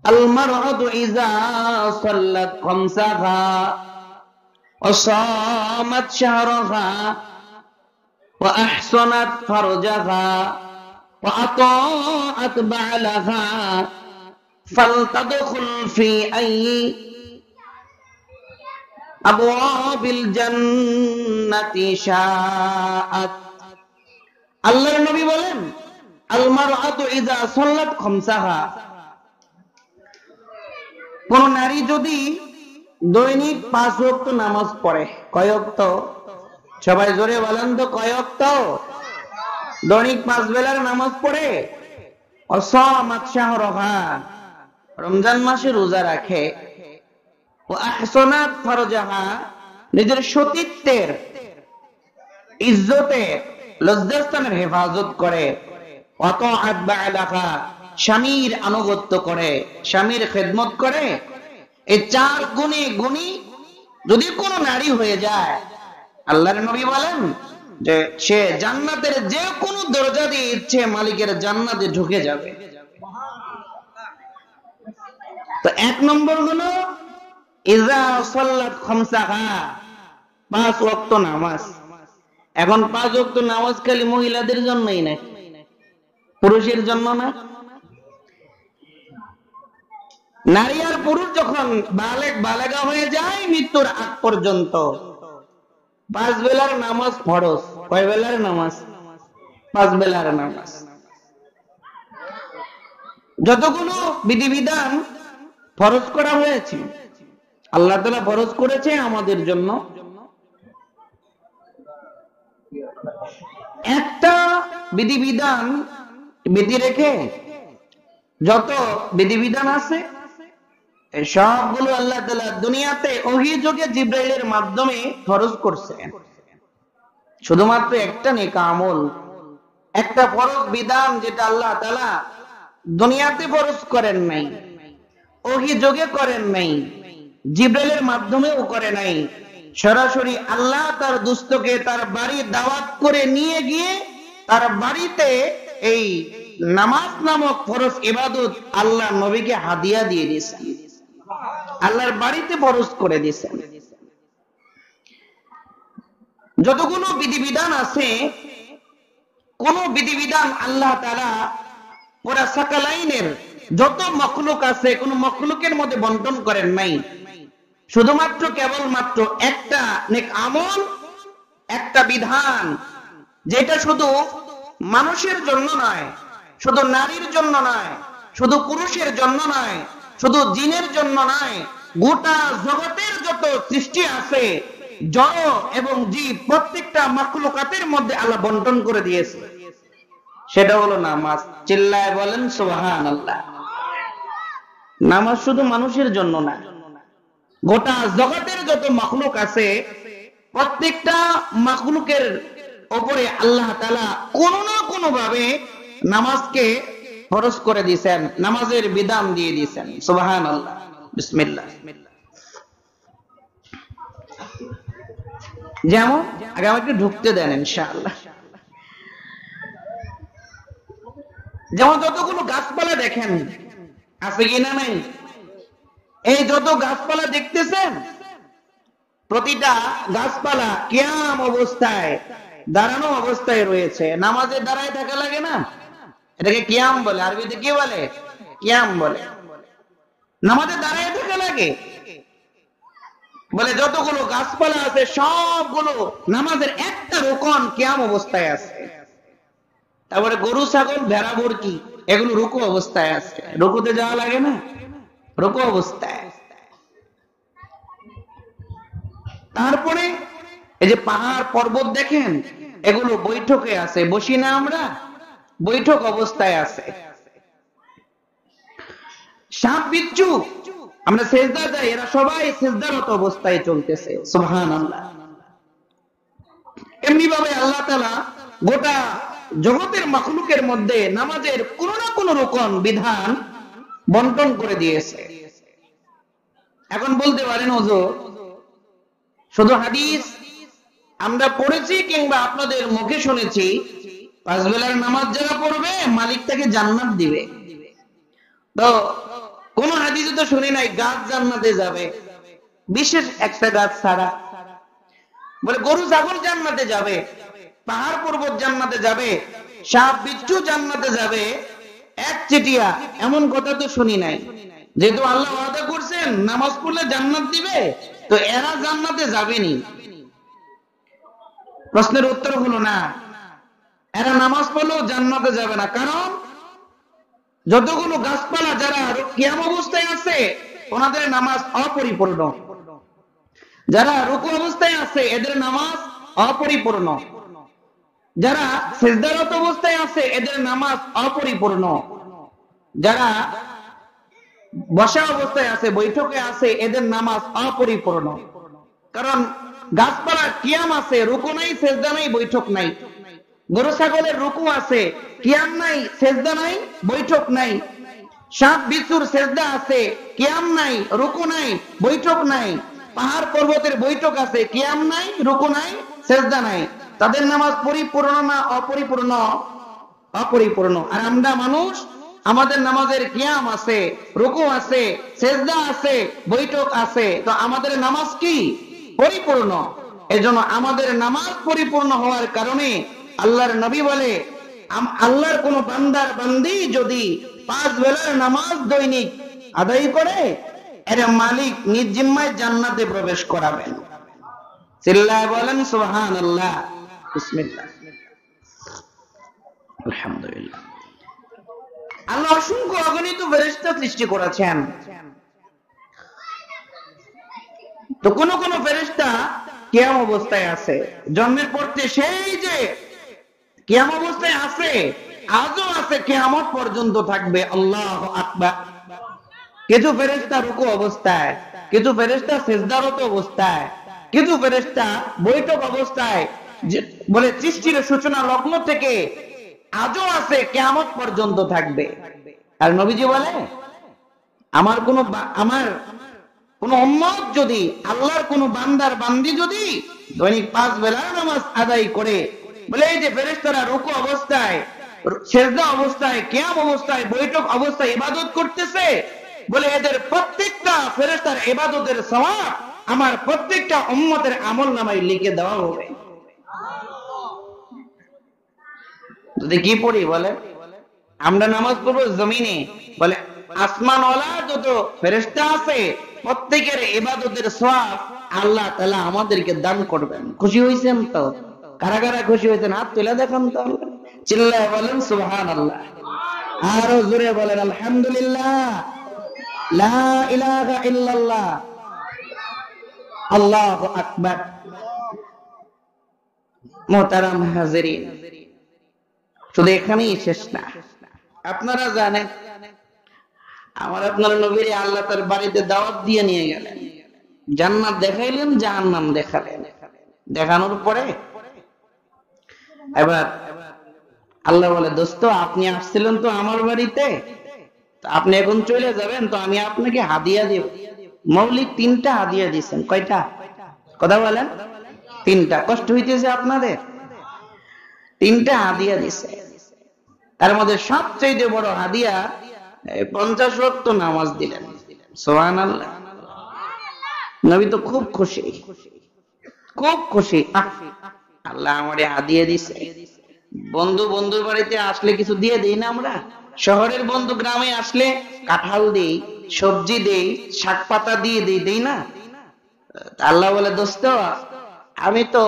আল মারআতু ইযা সাল্লাত খামসাহা ওয়া সামাত শাহরাহা ওয়া আহসানাত ফারজাহা ওয়া আতাআত বা'লাহা ফালতাদখুল ফি আইয়ি আবওয়াবিল জান্নাতি শাআত। আল্লাহর নবী বলেন, আল মারআতু ইযা সাল্লাত খামসাহা, কোন নারী যদি দৈনিক 5 ওয়াক্ত নামাজ পড়ে, কয় ওয়াক্ত? সবাই জোরে বলেন তো, কয় ওয়াক্ত? দৈনিক 5 বেলার নামাজ পড়ে, অসামাত শাহরাহা, রমজান মাসে রোজা রাখে, ও আহসানাত ফারজাহা, নিজের সতীত্বের ইজ্জতের লজ্জাস্থানের হেফাজত করে, ওয়াতাআত বা'লাহা, স্বামীর আনুগত্য করে, স্বামীর খেদমত করে, এই 4 গুণে গুণী যদি কোন নারী হয়ে যায়, আল্লাহর নবী বলেন যে সে জান্নাতের যে কোনো দরজা দিয়ে ইচ্ছে মালিকের জান্নাতে ঢুকে যাবে। তো 1 নম্বর হলো ইযা সাল্লাত খামসাহা, 5 ওয়াক্ত নামাজ। এখন 5 ওয়াক্ত নামাজ খালি মহিলাদের জন্যই না, পুরুষের জন্য না। নারী আর পুরুষ যখন বালেগা হয়ে যায় মৃত্যুর আগ পর্যন্ত 5 বেলার নামাজ ফরজ। কয় বেলার নামাজ? 5 বেলার নামাজ। যতগুলো বিধিবিধান ফরজ করা হয়েছে, আল্লাহ তাআলা ফরজ করেছে আমাদের জন্য, একটা বিধিবিধান ব্যতি রেখে যত বিধিবিধান আছে সবগুলো আল্লাহ তাআলা দুনিয়াতে ওহী যোগে জিবরাইলের মাধ্যমে ফরজ করছেন। শুধুমাত্র একটা নেক আমল, একটা ফরজ বিধান যেটা আল্লাহ তাআলা দুনিয়াতে ফরজ করেন নাই, ওহী যোগে করেন নাই, জিবরাইলের মাধ্যমেও করে নাই, সরাসরি আল্লাহ তার দুস্থকে তার বাড়ি দাওয়াত করে নিয়ে গিয়ে তার বাড়িতে এই নামাজ নামক ফরজ ইবাদত আল্লাহ নবীকে হাদিয়া দিয়ে দিয়েছেন, আল্লাহর বাড়িতে ফরজ করে দিয়েছেন। যতগুলো বিধিবিধান আছে, কোন বিধিবিধান আল্লাহ তাআলা পুরা সাকালাইনের যত মখলুক আছে কোন মখলুকের মধ্যে বন্টন করেন নাই, শুধুমাত্র কেবলমাত্র একটা নেক আমল, একটা বিধান, যেটা শুধু মানুষের জন্য নয়, শুধু নারীর জন্য নয়, শুধু পুরুষের জন্য নয়, শুধু জিনের জন্য নয়, গোটা জগতের যত সৃষ্টি আছে জড় এবং জীব প্রত্যেকটা মাখলুকাতের মধ্যে আল্লাহ বন্টন করে দিয়েছে, সেটা হলো নামাজ। চিল্লায় বলেন সুবহানাল্লাহ। নামাজ শুধু মানুষের জন্য না, গোটা জগতের যত মাখলুক আছে প্রত্যেকটা মাখলুকের উপরে আল্লাহ তাআলা কোনো না কোনো ভাবে নামাজকে ফরজ করে দিয়েছেন, নামাজের বিধান দিয়ে দিয়েছেন। সুবহানাল্লাহ। বিসমিল্লাহ। যেমন আগে আমাকে ঢুকতে দেন ইনশাআল্লাহ। যেমন যতগুলো গাছপালা দেখেন, আছে কিনা নাই? এই যত গাছপালা দেখতেছেন, প্রতিটা গাছপালা কিয়াম অবস্থায়, দাঁড়ানো অবস্থায় রয়েছে। নামাজে দাঁড়ায় থাকা লাগে না, এটাকে কিয়াম বলে। আরবিতে কি বলে? কিয়াম বলে। নামাজে দাঁড়ায় থাকা লাগে বলে। যতগুলো গাছপালা আছে সবগুলো নামাজের একটা রুকন কিয়াম অবস্থায় আছে। তারপরে গরু, ছাগল, ভেড়া, মুরগি এগুলো রুকু অবস্থায় আছে। রুকুতে যাওয়া লাগে না, রুকু অবস্থায়। তারপরে এই যে পাহাড় পর্বত দেখেন, এগুলো বৈঠকে আছে। বসি না আমরা, বৈঠক অবস্থায় আছে। সাপ বিচ্ছু আমরা সেজদা যাই, এরা সবাই সেজদারত অবস্থায় চলতেছে। সুবহানাল্লাহ। এমনি ভাবে আল্লাহ তাআলা গোটা জগতের মাখলুকের মধ্যে নামাজের কোন না কোন রকম বিধান বন্টন করে দিয়েছে। এখন বলতে পারেন হুজুর, শুধু হাদিস আমরা পড়েছি কিংবা আপনাদের মুখে শুনেছি 5 বেলার নামাজ যারা পড়বে মালিক তাকে জান্নাত দিবে। তো কোন হাদিসে তো শুনি নাই গাছ জান্নাতে যাবে, বিশেষ একটা গাছ ছাড়া। বলে গরু ছাগল জান্নাতে যাবে, পাহাড় পর্বত জান্নাতে যাবে, সাপ বিচ্ছু জান্নাতে যাবে এক চিটিয়া, এমন কথা তো শুনি নাই। যেহেতু আল্লাহ ওয়াদা করছেন নামাজ পড়লে জান্নাত দিবে, তো এরা জান্নাতে যাবেনি। প্রশ্নের উত্তর হলো না, এরা নামাজ পড়লেও জান্নাতে যাবে না। কারণ যতগুলো গাছপালা যারা কিয়াম অবস্থায় আছে ওনাদের নামাজ অপরিপূর্ণ, যারা রুকু অবস্থায় আছে এদের নামাজ অপরিপূর্ণ, যারা সিজদারত অবস্থায় আছে এদের নামাজ অপরিপূর্ণ, যারা বসা অবস্থায় আছে বৈঠকে আছে এদের নামাজ অপরিপূর্ণ। কারণ গাছপালা কিয়াম আছে, রুকু নাই, সিজদা নাই, বৈঠক নাই। গরু ছাগলের রুকু আছে, কিয়াম নাই, সিজদা নাই, বৈঠক নাই। সাপ বিচ্ছুর সিজদা আছে, কিয়াম নাই, রুকু নাই, বৈঠক নাই। পাহাড় পর্বতের বৈঠক আছে, কিয়াম নাই, রুকু নাই, সিজদা নাই। তাদের নামাজ পরিপূর্ণ না অপরিপূর্ণ? অপরিপূর্ণ। আর আমরা মানুষ, আমাদের নামাজের কিয়াম আছে, রুকু আছে, সিজদা আছে, বৈঠক আছে, তো আমাদের নামাজ কি? পরিপূর্ণ। এজন্য আমাদের নামাজ পরিপূর্ণ হওয়ার কারণে আল্লাহর নবী বলে, আল্লাহর কোন বান্দার বান্দি যদি 5 বেলার নামাজ দৈনিক আদায় করে, এর মালিক নিজ জিম্মায় জান্নাতে প্রবেশ করাবেন। চিল্লায় বলেন সুবহানাল্লাহ, বিসমিল্লাহ, আলহামদুলিল্লাহ। আল্লাহ অসংখ্য অগণিত ফেরেশতা সৃষ্টি করেছেন। তো কোন কোন ফেরেশতা কিয়াম অবস্থায় আছে, জন্মের পর থেকে সেই যে কিয়াম অবস্থায় আছে, আজও আছে, কিয়ামত পর্যন্ত থাকবে। আল্লাহু আকবার। কিছু ফেরেশতা রুকু অবস্থায়, কিছু ফেরেশতা সিজদারত অবস্থায়, কিছু ফেরেশতা বৈঠক অবস্থায়, বলে সৃষ্টির সূচনা লগ্ন থেকে আজও আছে, কিয়ামত পর্যন্ত থাকবে। আর নবীজি বলে, আমার কোন উম্মত যদি, আল্লাহর কোন বান্দার বান্দি যদি দৈনিক 5 বেলার নামাজ আদায় করে, বলে এই যে ফেরেশতারা রুকু অবস্থায়, সিজদা অবস্থায়, কিয়াম অবস্থায়, বৈঠক অবস্থায় ইবাদত করতেছে, বলে এদের প্রত্যেকটা ফেরেশতার ইবাদতের সওয়াব আমার প্রত্যেকটা উম্মতের আমলনামায় লিখে দেওয়া হবে। যদি কি পড়ি বলে, আমরা নামাজ পড়বো জমিনে, বলে আসমানওয়ালা যত ফেরেশতা আছে প্রত্যেকের ইবাদতের সওয়াব আল্লাহ তাআলা আমাদেরকে দান করবেন। খুশি হইছেন তো? কারা কারা খুশি হইছেন হাত তুলে দেখান তো। চিল্লায় বলেন সুবহানাল্লাহ, আরো জোরে বলেন আলহামদুলিল্লাহ, লা ইলাহা ইল্লাল্লাহ, আল্লাহু আকবার। মুহতারাম হাজিরিন, শুধু এখানেই শেষ না। আপনারা জানেন, আমার আপনার নবীর আল্লাহ তার বাড়িতে দাওয়াত দিয়ে নিয়ে গেলেন, জান্নাত দেখাইলেন, জাহান্নাম দেখালেন। দেখানোর পরে এবার আল্লাহ বলে, দোস্ত আপনি আসছিলেন তো আমার বাড়িতে, আপনি এখন চলে যাবেন, তো আমি আপনাকে হাদিয়া দেব। মৌলিক 3টা হাদিয়া দিচ্ছেন। কয়টা? কথা বলেন। 3টা। কষ্ট হইতেছে আপনাদের? 3টা হাদিয়া দিছে। তার মধ্যে সবচেয়ে বড় হাদিয়া 50 ওয়াক্ত নামাজ দিলেন। সুবহানাল্লাহ। নবী তো খুব খুশি, খুব খুশি। আল্লাহ আমারে হাদিয়া দিছে। বন্ধুর বাড়িতে আসলে কিছু দিয়ে দেই না আমরা? শহরের বন্ধু গ্রামে আসলে কাঁঠাল দেই, সবজি দেই, শাক পাতা দিয়ে দেই না? আল্লাহ বলে, দোস্ত আমি তো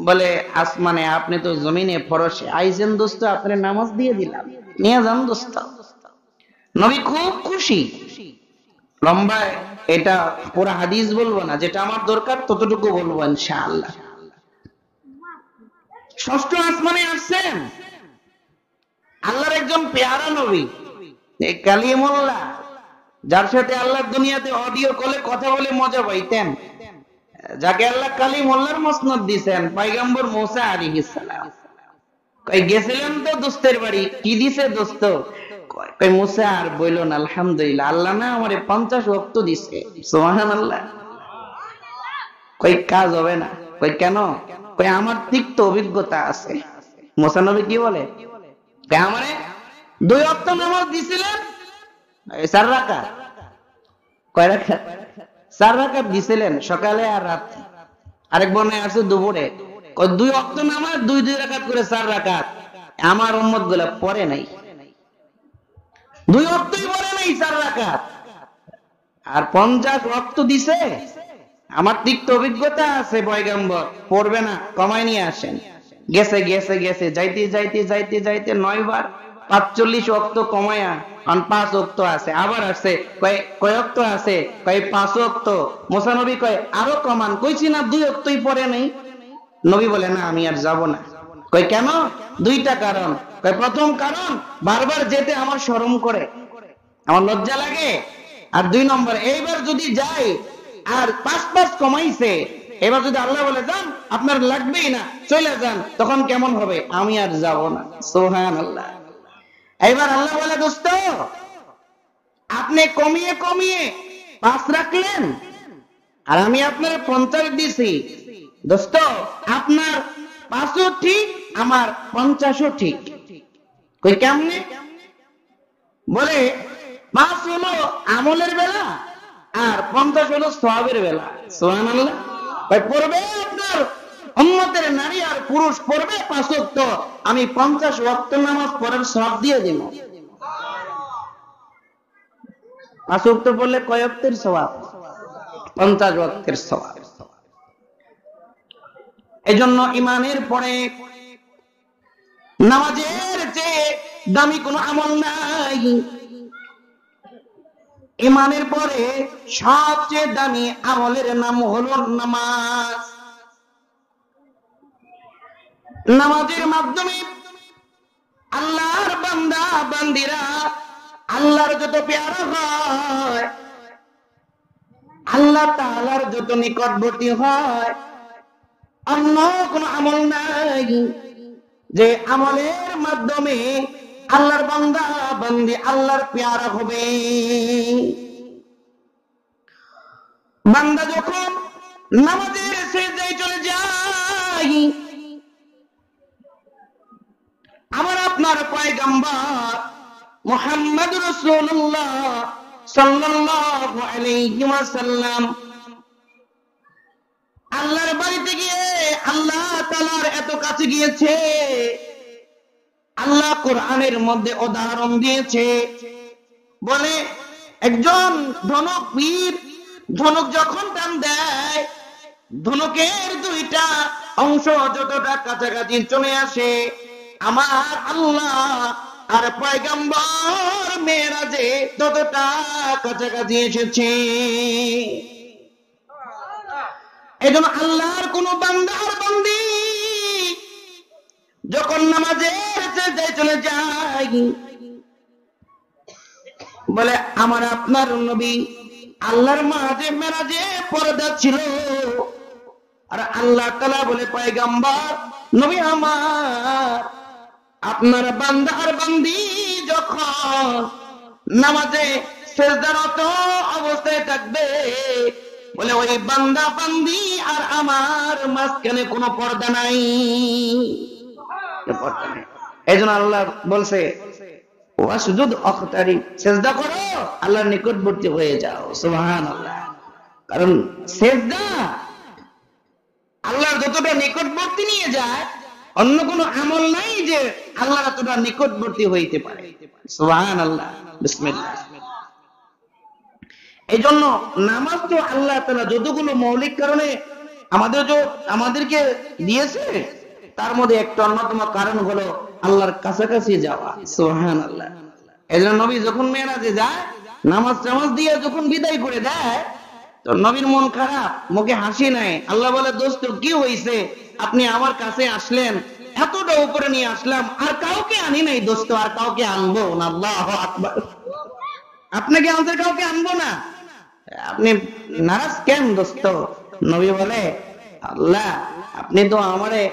বলে আসমানে, আপনি তো জমিনে ফরসে আইছেন, দোস্ত আপনার নামাজ দিয়ে দিলাম, নিয়ে যান দোস্ত। নবী খুব খুশি। লম্বায় এটা পুরো হাদিস বলবো না, যেটা আমার দরকার ততটুকু বলবো ইনশাআল্লাহ। 6ষ্ঠ আসমানে আসছেন আল্লাহর একজন পেয়ারা নবী, কালিমুল্লাহ, যার সাথে আল্লাহ দুনিয়াতে অডিও কলে কথা বলে মজা পাইতেন, যাকে আল্লাহ কালিমুল্লাহর মসনদ দিয়েছেন, পয়গম্বর মুসা আলাইহিস সালাম। কই গেছিলেন তো দোস্তের বাড়ি, কি দিছে দোস্ত? কই মুসা আর বইলো না, আলহামদুলিল্লাহ, আল্লাহ না আমারে 50 ওয়াক্ত দিছে। সুবহানাল্লাহ। কই কাজ হবে না? কই কেন? কই আমার তিক্ত অভিজ্ঞতা আছে। মুসা নবী কি বলে? আমারে 2 ওয়াক্ত নামাজ দিছিলেন 4 রাকাত, কয় রাকাত? 4 রাকাত দিছিলেন সকালে আর রাত। আরেক বনে আছে দুপুরে। কয় 2 ওয়াক্ত নামাজ 2 রাকাত করে 4 রাকাত। আমার উম্মত গুলা পড়ে নাই, 2 ওয়াক্তই পড়ে নাই 4 রাকাত। আর 50 ওয়াক্ত দিছে। আমার তিক্ত অভিজ্ঞতা আছে, পয়গম্বর পড়বে না, কমায় নিয়ে আসেন। গেছে গেছে গেছে যাইতে যাইতে যাইতে যাইতে 9 বার 45 ওয়াক্ত কমায়া 5 ওয়াক্ত আছে। আবার আসছে, কয় ওয়াক্ত আছে? কয় 5 ওয়াক্ত। মুসা নবী কয় আরো কমান। কইছি না 2 ওয়াক্তই পড়ে নাই। নবী বলে না, আমি আর যাব না। কয় কেন? 2টা কারণ। কয় প্রথম কারণ, বারবার যেতে আমার শরম করে, আমার লজ্জা লাগে। আর 2 নম্বর, এইবার যদি যাই আর 5 কমাইছে, এবার যদি আল্লাহ বলে যান আপনার লাগবেই না, চলে যান, তখন কেমন হবে? আমি আর যাব না। সুবহানাল্লাহ। এইবার আল্লাহ বলে দোস্ত, আপনি কমিয়ে কমিয়ে 5 রাখলেন আর আমি আপনার 50 দিছি। দোস্ত, আপনার 5ও ঠিক, আমার 50ও ঠিক। কই কেমনে? বলে 5 হলো আমলের বেলা আর 50 হলো সওয়াবের বেলা। সুবহানাল্লাহ। ভাই পড়বে আপনার উম্মতের নারী আর পুরুষ পড়বে 5 ওয়াক্ত, আমি 50 ওয়াক্ত নামাজ পড়ার সওয়াব দিয়ে দেব। 5 ওয়াক্ত পড়লে কয় ওয়াক্তের সওয়াব? 50 ওয়াক্তের সওয়াব। এজন্য ইমানের পরে নামাজের চেয়ে দামি কোনো আমল নাই। ইমানের পরে সবচেয়ে দামি আমলের নাম হলো নামাজ। নামাজের মাধ্যমে আল্লাহর বান্দা বান্দিরা আল্লাহর যত পেয়ারা হয়, আল্লাহ তাআলার যত নিকটবর্তী হয়, অন্য কোন আমল নাই যে আমলের মাধ্যমে আল্লাহর বান্দা বান্দি আল্লাহর পেয়ারা হবে। বান্দা যখন নামাজের সিজদায় চলে যায়, আমার আপনার পয়গম্বর মুহাম্মদ রাসূলুল্লাহ সাল্লাল্লাহু আলাইহি ওয়াসাল্লাম আল্লাহর বাড়িতে গিয়ে আল্লাহ তাআলার এত কাছে গিয়েছে, আল্লাহ কোরআনের মধ্যে উদাহরণ দিয়েছে। বলে একজন ধনুক পীর ধনুক যখন টান দেয়, ধনুকের 2টা অংশ যতটা কাছাকাছি চলে আসে, আমার আল্লাহ আর পয়গম্বর মেরাজে ততটা কাছাকাছি এসেছে। এজন্য আল্লাহর কোন বান্দা আর বান্দি যখন নামাজের সিজদায় চলে যায়, বলে আমার আপনার নবী আল্লাহর মাঝে মেরাজে পর্দা ছিল, আর আল্লাহ তাআলা বলে পয়গম্বর নবী আমার আপনার বান্দা আর বান্দি যখন নামাজে সিজদারত অবস্থায় থাকবে, বলে ওই বান্দা বান্দি আর আমার মাঝখানে কোনো পর্দা নাই। এইজন্য আল্লাহ বলছে ওয়াসজুদ ওয়াকতারিব, সিজদা করো, আল্লাহর নিকটবর্তী হয়ে যাও। সুবহানাল্লাহ। কারণ সিজদা আল্লাহর যতটা নিকটবর্তী নিয়ে যায়, অন্য কোনো আমল নাই যে আল্লাহর এতটা নিকটবর্তী হইতে পারে। সুবহানাল্লাহ। বিসমিল্লাহ। এই জন্য নামাজ তো আল্লাহ তাআলা যতগুলো মৌলিক কারণে আমাদেরকে দিয়েছে, তার মধ্যে একটা অন্যতম কারণ হলো আল্লাহর কাছাকাছি যাওয়া। সুবহানাল্লাহ। এই জন্য নবী যখন মেরাজে যায়, নামাজ দিয়ে যখন বিদায় করে দেয়, তো নবীর মন খারাপ, মুখে হাসি নাই। আল্লাহ বলে দোস্ত কি হয়েছে? আপনি আমার কাছে আসলেন, এতটা উপরে নিয়ে আসলাম, আর কাউকে আনি নাই দোস্ত, আর কাউকে আনবো না। আল্লাহু আকবার। আপনাকে আমাদের কাউকে আনবো না, আপনি নারাজ কেন দোস্ত? নবী বলে আল্লাহ আপনি তো আমারে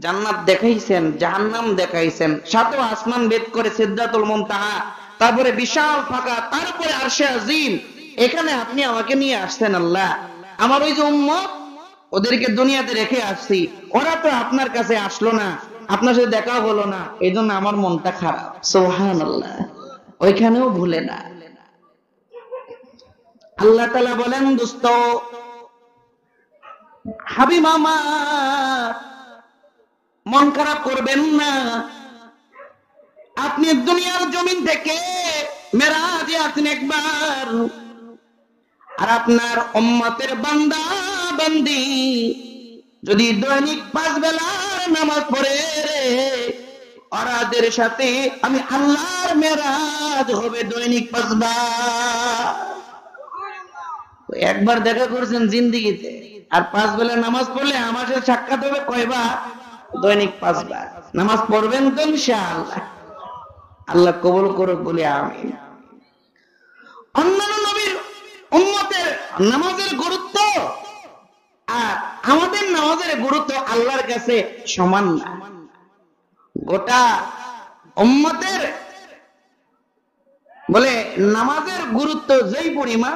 জান্নাত দেখাইছেন, জাহান্নাম দেখাইছেন, 7 আসমান ভেদ করে সিদরাতুল মুনতাহা, তারপরে বিশাল ফাঁকা, তারপরে আরশে আজিম, এখানে আপনি আমাকে নিয়ে আসছেন। আল্লাহ আমার ওই যে উম্মত, ওদেরকে দুনিয়াতে রেখে আসছি, ওরা তো আপনার কাছে আসলো না, আপনার সাথে দেখা হলো না, এই জন্য আমার মনটা খারাপ। সুবহানাল্লাহ। ওইখানেও ভুলে না। আল্লাহ তাআলা বলেন, দোস্ত হাবিব আমার মন খারাপ করবেন না, আপনি দুনিয়ার জমিন থেকে মেরাজে আছেন একবার, আর আপনার উম্মতের বান্দা বান্দি যদি দৈনিক 5 বেলার নামাজ পড়ে ওরাদের সাথে আমি আল্লাহর মেরাজ হবে দৈনিক 5 বার। একবার দেখা করেছেন জিন্দেগিতে, আর 5 বেলা নামাজ পড়লে আমার সাথে সাক্ষাৎ হবে কয়বার? দৈনিক 5 বার। নামাজ পড়বেন তো ইনশাআল্লাহ? আল্লাহ কবুল করুক বলে আমিন। অন্যান্য নবীর উম্মতের নামাজের গুরুত্ব আর আমাদের নামাজের গুরুত্ব আল্লাহর কাছে সমান না। গোটা উম্মতের বলে নামাজের গুরুত্ব যেই পরিমাণ,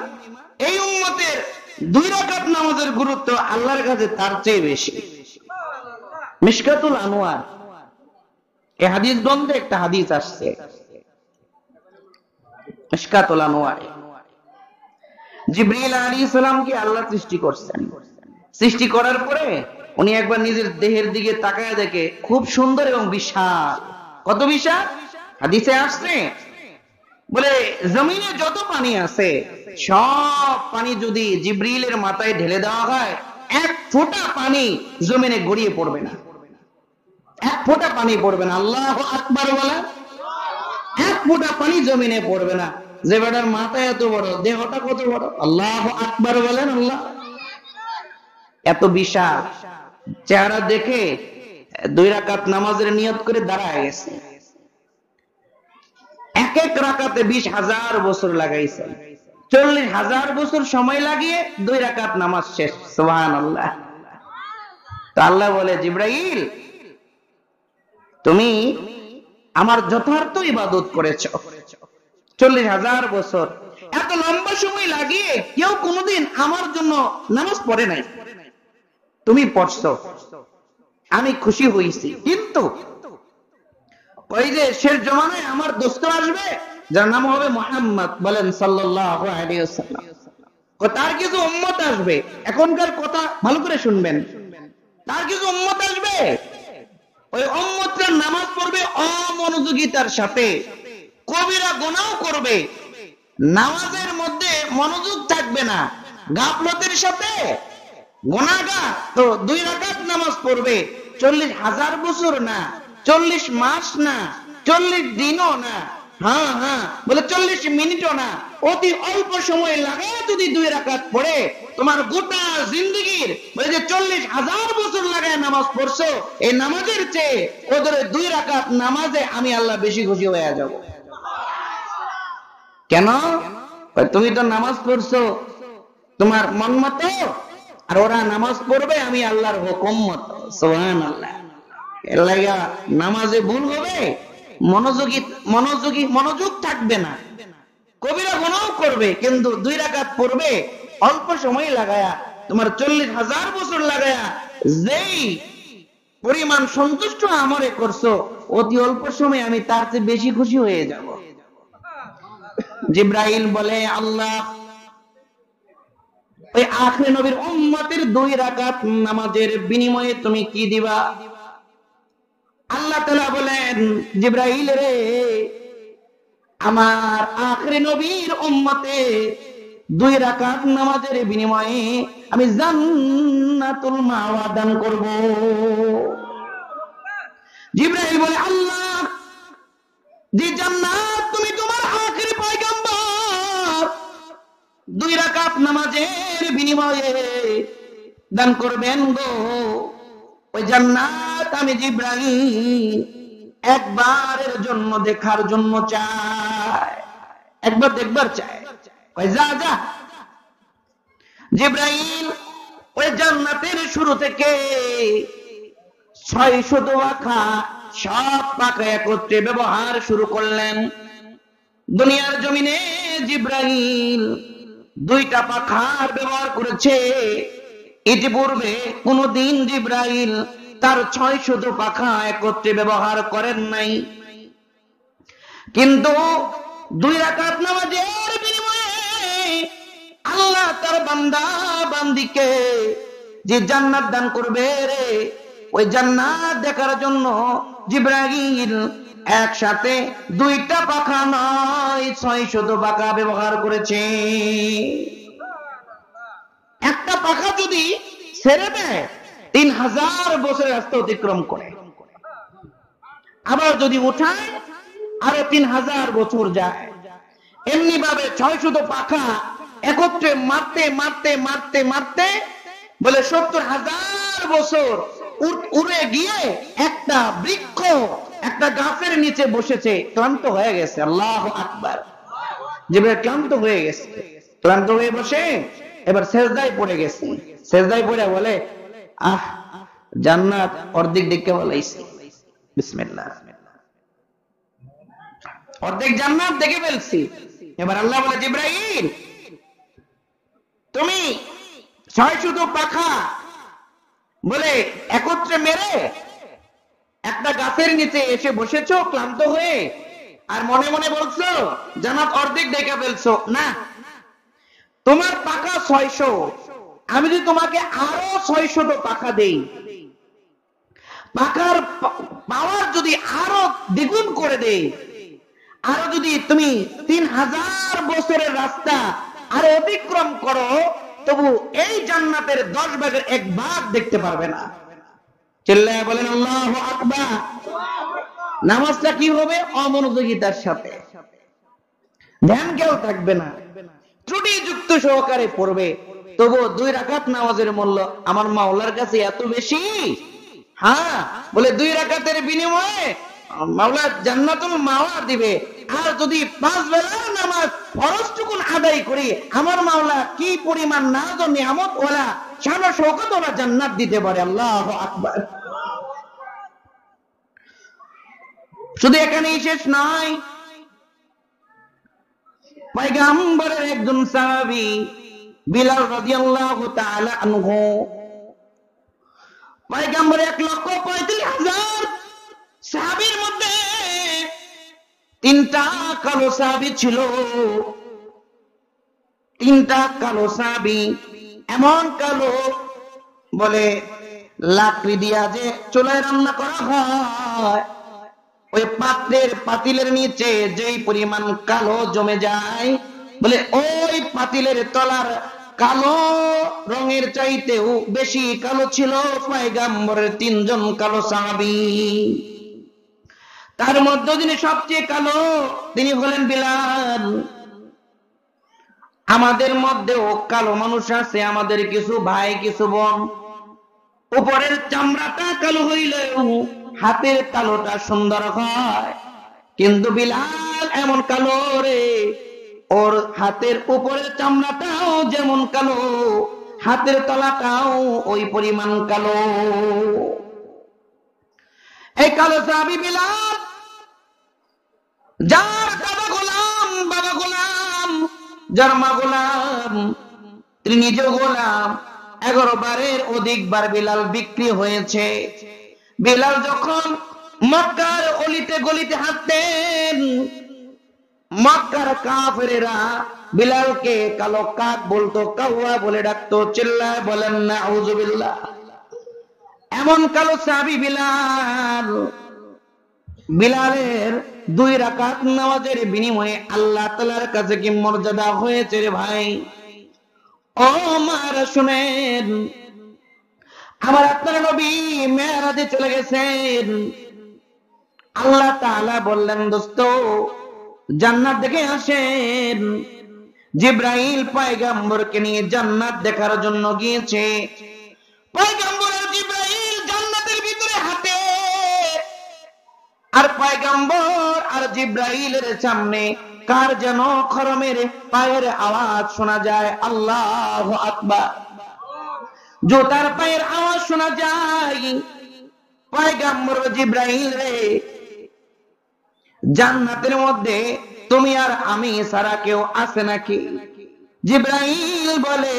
এই উম্মতের 2 রাকাত নামাজের গুরুত্ব আল্লাহর কাছে তার চেয়ে বেশি। মিশকাতুল আনোয়ার এই হাদিস গ্রন্থে একটা হাদিস আসছে, মিশকাতুল আনোয়ার। জিবরিল আলাইহিস সালামকে আল্লাহ সৃষ্টি করছেন। সৃষ্টি করার পরে উনি একবার নিজের দেহের দিকে তাকায় দেখে খুব সুন্দর এবং বিশাল। কত বিশাল? হাদিসে আসছে বলে জমিনে যত পানি আছে সব পানি যদি জিবরিলের মাথায় ঢেলে দেওয়া হয়, 1 ফোঁটা পানি জমিনে গড়িয়ে পড়বে না। 1 ফোঁটা পানি পড়বে না। আল্লাহু আকবার বলে 1 ফোঁটা পানি জমিনে পড়বে না। যে বেটার মাথা এত বড়, দেহটা কত বড়? আল্লাহু আকবার বলেন। আল্লাহ এত বিশাল চেহারা দেখে 2 রাকাত নামাজের নিয়ত করে দাঁড়ায় গেছে। এক রাকাতে 20,000 বছর লাগাইছেন। 40,000 বছর সময় লাগিয়ে 2 রাকাত নামাজ শেষ। সুবহানাল্লাহ। তো আল্লাহ বলে, জিবরাইল তুমি আমার যথার্থ ইবাদত করেছ। 40,000 বছর এত লম্বা সময় লাগিয়ে কেউ কোনোদিন আমার জন্য নামাজ পড়ে নাই, তুমি পড়ছো, আমি খুশি হইছি। কিন্তু ওই যে শেষ জমানায় আমার দোস্ত আসবে যার নাম হবে মুহাম্মদ, বলেন সাল্লাল্লাহু আলাইহি ওয়াসাল্লাম। তার কিছু উম্মত আসবে, এখনকার কথা ভালো করে শুনবেন, তার কিছু উম্মত আসবে, ওই উম্মতরা নামাজ পড়বে অমনোযোগিতার সাথে, কবিরা গুনাহ করবে, নামাজের মধ্যে মনোযোগ থাকবে না, গাফলতের সাথে গুনাহগার। তো 2 রাকাত নামাজ পড়বে, 40,000 বছর না, 40 মাস না, 40 দিনও না, বলে 40 মিনিটও না, অতি অল্প সময় লাগে যদি 2 রাকাত পড়ে তোমার গোটা জিন্দেগির বলে যে 40,000 বছর লাগায় নামাজ পড়ছো, এই নামাজের চেয়ে ওদের 2 রাকাত নামাজে আমি আল্লাহ বেশি খুশি হয়ে যাব। কেন? তুমি তো নামাজ পড়ছো তোমার মন মতো, আর ওরা নামাজ পড়বে আমি আল্লাহর হুকুম মতো। সুবহানাল্লাহ। এর লাগা নামাজে ভুল হবে, মনোযোগ থাকবে না, কবিরা গুনাহ করবে, কিন্তু 2 রাকাত পড়বে অল্প সময় লাগায়া, তোমার 40,000 বছর লাগায়া যেই পরিমাণ সন্তুষ্ট আমরে করছো, অতি অল্প সময় আমি তার চেয়ে বেশি খুশি হয়ে যাব। জিবরাইল বলে, আল্লাহ ওই আখির নবীর উম্মতের 2 রাকাত নামাজের বিনিময়ে তুমি কি দিবা? আল্লাহ তাআলা বলেন, জিবরাইল রে, আমার আখির নবীর উম্মতে 2 রাকাত নামাজের বিনিময়ে আমি জান্নাতুল মাওয়া দান করব। জিবরাইল বলে, আল্লাহ যে জান্নাত তুমি তোমার আখির পয়গম্বর 2 রাকাত নামাজের বিনিময়ে দান করবেন গো, ওই জান্নাত আমি জিবরাইল একবারের জন্য দেখার জন্য চাই, একবার দেখবার চাই। কই যা যা। জিবরাইল ওই জান্নাতের শুরু থেকে 600 পাখা, সব পাখা একত্রে ব্যবহার শুরু করলেন। দুনিয়ার জমিনে জিবরাইল 2টা পাখার ব্যবহার করেছে, ইতিপূর্বে কোনদিন জিবরাইল তার 600 পাখা একত্রে ব্যবহার করেন নাই। কিন্তু 2 রাকাত নামাজের বিনিময়ে বান্দা বান্দিকে যে জান্নাত দান করবে রে, ওই জান্নাত দেখার জন্য জিবরাইল একসাথে 2টা পাখা নয় 600 পাখা ব্যবহার করেছে। একটা পাখা যদি ছেড়ে দেয় 3000 বছরের রাস্তা অতিক্রম করে, আবার যদি উঠায় আরো 3000 বছর যায়। এমনি ভাবে 600 পাখা একত্রে মারতে মারতে মারতে মারতে বলে 70,000 বছর উড়ে গিয়ে একটা বৃক্ষ একটা গাছের নিচে বসেছে, ক্লান্ত হয়ে গেছে। আল্লাহু আকবার। জিবরাইল ক্লান্ত হয়ে গেছে, ক্লান্ত হয়ে বসে এবার সেজদায় পড়ে গেছে। সেজদায় পড়ে বলে, আহ জান্নাত অর্ধেক দেখে বলাইছে, বিসমিল্লাহ, অর্ধেক জান্নাত দেখে ফেলছি। এবার আল্লাহ বলে, জিবরাইল তুমি 600 পাখা বলে একত্রে মেরে একটা গাছের নিচে এসে বসেছো ক্লান্ত হয়ে, আর মনে মনে বলছো জান্নাত অর্ধেক দেখে ফেলছো। না, তোমার পাখা 600, আমি যদি তোমাকে আরো 600 পাখা দেই, পাখার পাওয়ার যদি আরো দ্বিগুণ করে দেই, আরো যদি তুমি 3000 বছরের রাস্তা আর অতিক্রম করো, তবু এই জান্নাতের 10 ভাগের 1 ভাগ দেখতে পারবে না। চিল্লায়া বলেন আল্লাহু আকবার। নামাজটা কি হবে? অমনোযোগিতার সাথে, ধ্যান কেউ থাকবে না, ত্রুটি যুক্ত সহকারে পড়বে। তবু 2 রাকাত নামাজের মূল্য আমার মাওলার কাছে এত বেশি। হ্যাঁ, বলে 2 রাকাতের বিনিময়ে মাওলা জান্নাতুল মাওয়া দিবে। আর যদি 5 বেলার নামাজ ফরজটুকুন আদায় করি, আমার মাওলা কি পরিমাণ নাজ ও নিয়ামত ওয়ালা শান ও শওকত ওয়ালা জান্নাত দিতে পারে। আল্লাহু আকবার। শুধু এখানেই শেষ নয়, পয়গম্বরের একজন সাহাবী বিলাল রাদিয়াল্লাহু তাআলা আনহু, পয়গম্বর 1,35,000 সাহাবীর মধ্যে 3টা কালো সাহাবী ছিল। 3টা কালো সাহাবী, এমন কালো বলে লাকড়ি দিয়া যে চুলায় রান্না করা হয়, ওই পাতিলের নিচে যেই পরিমাণ কালো জমে যায়, বলে ওই পাতিলের তলার কালো রঙের চাইতেও বেশি কালো ছিল পয়গম্বরের 3 জন কালো সাহাবী। তার মধ্যে যিনি সবচেয়ে কালো তিনি হলেন বিলাল। আমাদের মধ্যেও কালো মানুষ আছে, আমাদের কিছু ভাই কিছু বোন, উপরের চামড়াটা কালো হইলেও হাতের কালোটা সুন্দর হয়। কিন্তু বিলাল এমন কালো রে, ওর হাতের উপরের চামড়াটাও যেমন কালো, হাতের তলাটাও ওই পরিমাণ কালো। এই কালো সাহাবী বিলাল, যার দাদা গোলাম, বাবা গোলাম, যার মা গোলাম, তিনি নিজে গোলাম। 11 বারের অধিকবার বিলাল বিক্রি হয়েছে। বিলাল যখন মক্কার অলিতে গলিতে হাঁটতেন, মক্কার কাফেরেরা বিলালকে কালো কাক বলতো, কাওয়া বলে ডাকতো। চিল্লায় বলেন না আউযুবিল্লাহ। এমন কালো সাহাবী বিলাল। বিলালের 2 রাকাত নামাজের বিনিময়ে আল্লাহ তাআলার কাছে কি মর্যাদা হয়েছে রে ভাই। ও মারা শুনেন, আমার আপনার নবী মেরাজে চলে গেছেন। আল্লাহ তাআলা বললেন, দোস্ত জান্নাত দেখে আসেন। জিবরাইল পয়গম্বরকে নিয়ে জান্নাত দেখার জন্য গিয়েছে। পয়গম্বর আর জিবরাইল জান্নাতের ভিতরে হাঁটে, আর পয়গম্বর আর জিবরাইলের সামনে কার যেন খরমের পায়ের আওয়াজ শোনা যায়। আল্লাহু আকবার। জোতার পায়ের আওয়াজ শোনা যায়। পয়গম্বর জিবরাইল রে, জান্নাতের মধ্যে তুমি আর আমি ছাড়া কেউ আছে নাকি? জিবরাইল বলে,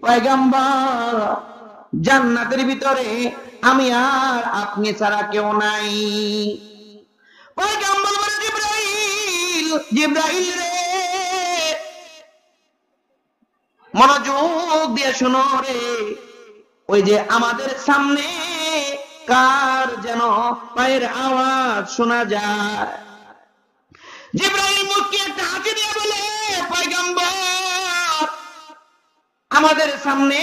পয়গম্বর জান্নাতের ভিতরে আমি আর আপনি ছাড়া কেউ নাই। পয়গম্বর বলে, জিবরাইল, জিবরাইল রে, মনোযোগ দিয়ে শোনো রে, ওই যে আমাদের সামনে কার যেন পায়ের আওয়াজ শোনা যায়। জিবরাইল মুখে একটা হাসি দিয়ে বলে, পয়গম্বর, আমাদের সামনে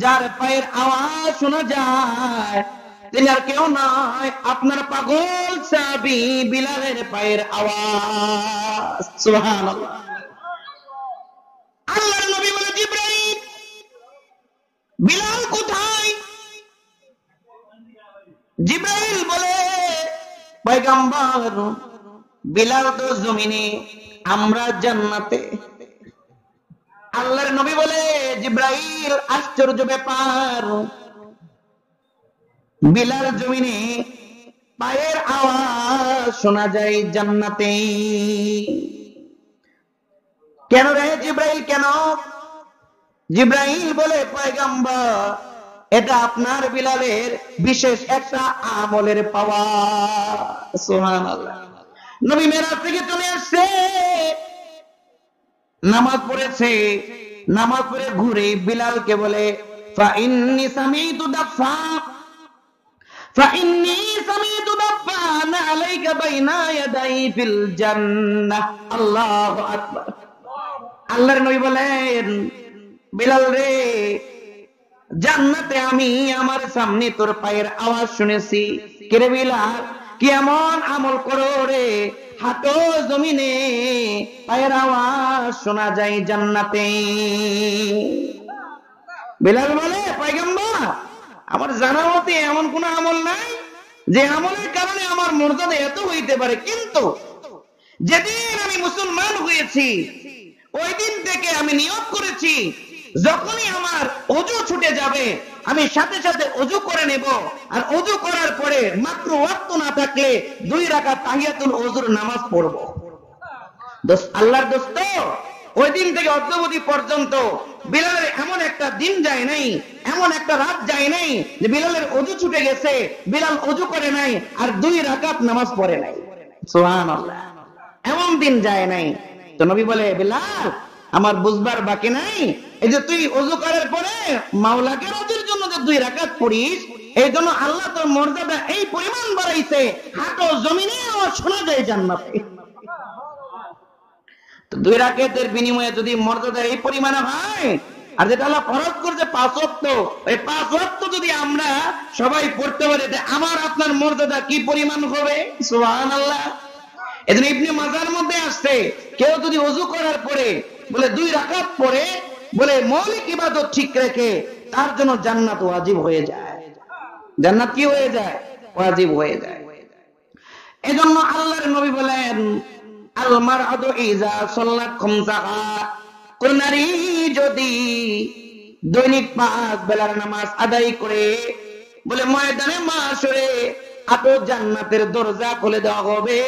যার পায়ের আওয়াজ শোনা যায় তিনি আর কেউ নয়, আপনার পাগল সাহাবী বিলালের পায়ের আওয়াজ। সুবহানাল্লাহ। আল্লাহর নবী বলে, জিবরাইল, বিলাল কোথায়? জিবরাইল বলে, পয়গম্বর, বিলাল তো জমিনে, আমরা জান্নাতে। আল্লাহর নবী বলে, জিবরাইল, আশ্চর্য ব্যাপার, বিলাল জমিনে, পায়ের আওয়াজ শোনা যায় জান্নাতে। কেন রে জিবরাইল, কেন? জিবরাইল বলে, পয়গম্বর, এটা আপনার বিলালের বিশেষ একটা আমলের পাওয়া। সুবহানাল্লাহ। নবী মেরাজ থেকে চলে আসছে, নামাজ পড়েছে, নামাজ পড়ে ঘুরে বিলালকে বলে, ফাইন্নী সামিতু দাফা, ফাইন্নী সামিতু দাফান আলাইকা বাইনা ইয়াদাই ফিল জান্নাহ। আল্লাহু আকবার। আল্লাহর নবী বলেন, বিলাল রে, জান্নাতে আমি আমার সামনে তোর পায়ের আওয়াজ শুনেছি। কে রে বিলাল, কি এমন আমল করো রে, হাঁটো জমিনে, পায়ের আওয়াজ শোনা যায় জান্নাতে। বিলাল বলে, পয়গম্বর, আমার জানার মতে এমন কোন আমল নাই যে আমলের কারণে আমার মর্যাদা এত হইতে পারে, কিন্তু যেদিন আমি মুসলমান হয়েছি ওই দিন থেকে আমি নিয়ত করেছি, যখনই আমার ওযু ছুটে যাবে আমি সাথে সাথে ওযু করে নেব, আর ওযু করার পরে মাত্র ওয়াক্ত না থাকলে 2 রাকাত তাহিয়াতুল ওযুর নামাজ পড়ব। আল্লাহর দোস্ত, ওই দিন থেকে অদ্যাবধি পর্যন্ত বিলালের এমন একটা দিন যায় নাই, এমন একটা রাত যায় নাই যে বিলালের ওযু ছুটে গেছে, বিলাল ওযু করে নাই আর 2 রাকাত নামাজ পড়ে নাই। সুবহানাল্লাহ। এমন দিন যায় নাই। তো নবী বলে, বিলাল, আমার বুঝবার বাকি নাই, এই যে তুই ওযু করার পরে মাওলাকে রাজির জন্য যে 2 রাকাত পড়িস, এই জন্য আল্লাহ তোর মর্যাদা এই পরিমাণ বাড়াইছে, হাঁটো জমিনে আর শোনা যায় জান্নাতে। তো 2 রাকাতের বিনিময়ে যদি মর্যাদা এই পরিমাণে হয়, আর যেটা আল্লাহ ফরজ করেছে 5 ওয়াক্ত, এই 5 ওয়াক্ত যদি আমরা সবাই পড়তে পারি, আমার আপনার মর্যাদা কি পরিমাণ হবে। সুবহানাল্লাহ। এজন্য ইবনে মাজার মধ্যে আসছে, কেউ যদি ওযু করার পরে বলে 2 রাকাত পড়ে, বলে মৌলিক ইবাদত ঠিক রেখে, তার জন্য জান্নাত ওয়াজিব হয়ে যায়। জান্নাত কি হয়ে যায়? ওয়াজিব হয়ে যায়। এজন্য আল্লাহর নবী বলেন, আল মারআতু ইযা সাল্লাত খামসাহা, কোন নারী যদি দৈনিক 5 বেলার নামাজ আদায় করে, বলে ময়দানে মাশরে আতো জান্নাতের দরজা খুলে দেওয়া হবে,